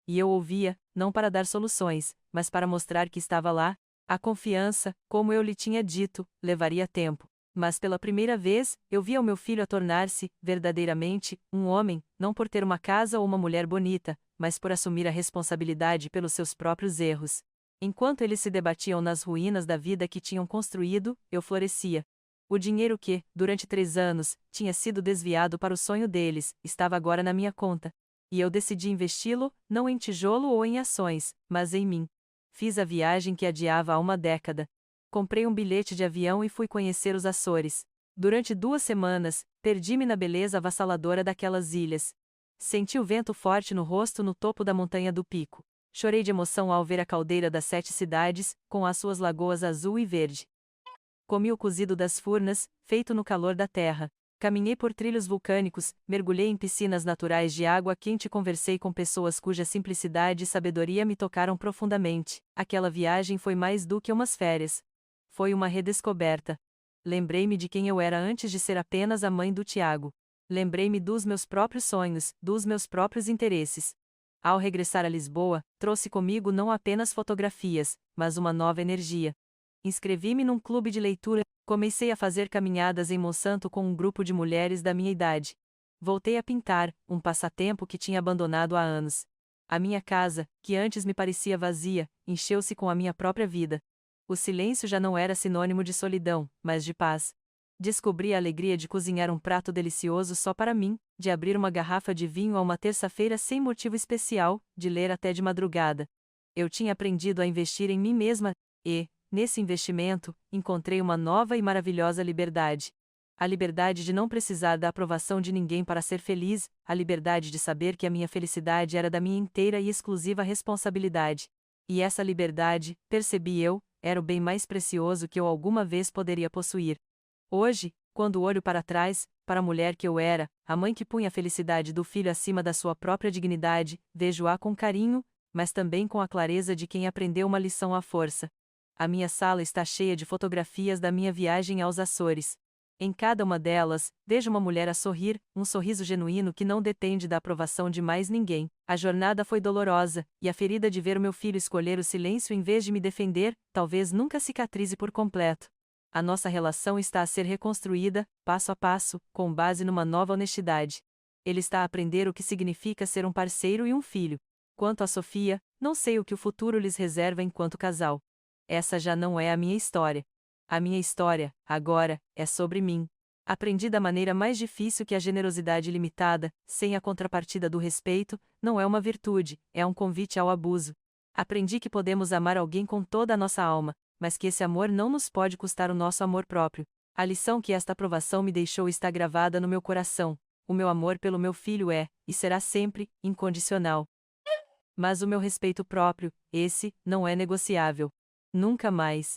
E eu ouvia, não para dar soluções, mas para mostrar que estava lá. A confiança, como eu lhe tinha dito, levaria tempo. Mas pela primeira vez, eu via o meu filho a tornar-se, verdadeiramente, um homem, não por ter uma casa ou uma mulher bonita, mas por assumir a responsabilidade pelos seus próprios erros. Enquanto eles se debatiam nas ruínas da vida que tinham construído, eu florescia. O dinheiro que, durante 3 anos, tinha sido desviado para o sonho deles, estava agora na minha conta. E eu decidi investi-lo, não em tijolo ou em ações, mas em mim. Fiz a viagem que adiava há uma década. Comprei um bilhete de avião e fui conhecer os Açores. Durante 2 semanas, perdi-me na beleza avassaladora daquelas ilhas. Senti o vento forte no rosto no topo da montanha do Pico. Chorei de emoção ao ver a caldeira das 7 cidades, com as suas lagoas azul e verde. Comi o cozido das furnas, feito no calor da terra. Caminhei por trilhos vulcânicos, mergulhei em piscinas naturais de água quente e conversei com pessoas cuja simplicidade e sabedoria me tocaram profundamente. Aquela viagem foi mais do que umas férias. Foi uma redescoberta. Lembrei-me de quem eu era antes de ser apenas a mãe do Tiago. Lembrei-me dos meus próprios sonhos, dos meus próprios interesses. Ao regressar a Lisboa, trouxe comigo não apenas fotografias, mas uma nova energia. Inscrevi-me num clube de leitura. Comecei a fazer caminhadas em Monsanto com um grupo de mulheres da minha idade. Voltei a pintar, um passatempo que tinha abandonado há anos. A minha casa, que antes me parecia vazia, encheu-se com a minha própria vida. O silêncio já não era sinônimo de solidão, mas de paz. Descobri a alegria de cozinhar um prato delicioso só para mim, de abrir uma garrafa de vinho a uma terça-feira sem motivo especial, de ler até de madrugada. Eu tinha aprendido a investir em mim mesma, e, nesse investimento, encontrei uma nova e maravilhosa liberdade. A liberdade de não precisar da aprovação de ninguém para ser feliz, a liberdade de saber que a minha felicidade era da minha inteira e exclusiva responsabilidade. E essa liberdade, percebi eu, era o bem mais precioso que eu alguma vez poderia possuir. Hoje, quando olho para trás, para a mulher que eu era, a mãe que punha a felicidade do filho acima da sua própria dignidade, vejo-a com carinho, mas também com a clareza de quem aprendeu uma lição à força. A minha sala está cheia de fotografias da minha viagem aos Açores. Em cada uma delas, vejo uma mulher a sorrir, um sorriso genuíno que não depende da aprovação de mais ninguém. A jornada foi dolorosa, e a ferida de ver o meu filho escolher o silêncio em vez de me defender, talvez nunca cicatrize por completo. A nossa relação está a ser reconstruída, passo a passo, com base numa nova honestidade. Ele está a aprender o que significa ser um parceiro e um filho. Quanto a Sofia, não sei o que o futuro lhes reserva enquanto casal. Essa já não é a minha história. A minha história, agora, é sobre mim. Aprendi da maneira mais difícil que a generosidade ilimitada, sem a contrapartida do respeito, não é uma virtude, é um convite ao abuso. Aprendi que podemos amar alguém com toda a nossa alma, mas que esse amor não nos pode custar o nosso amor próprio. A lição que esta provação me deixou está gravada no meu coração. O meu amor pelo meu filho é, e será sempre, incondicional. Mas o meu respeito próprio, esse, não é negociável. Nunca mais.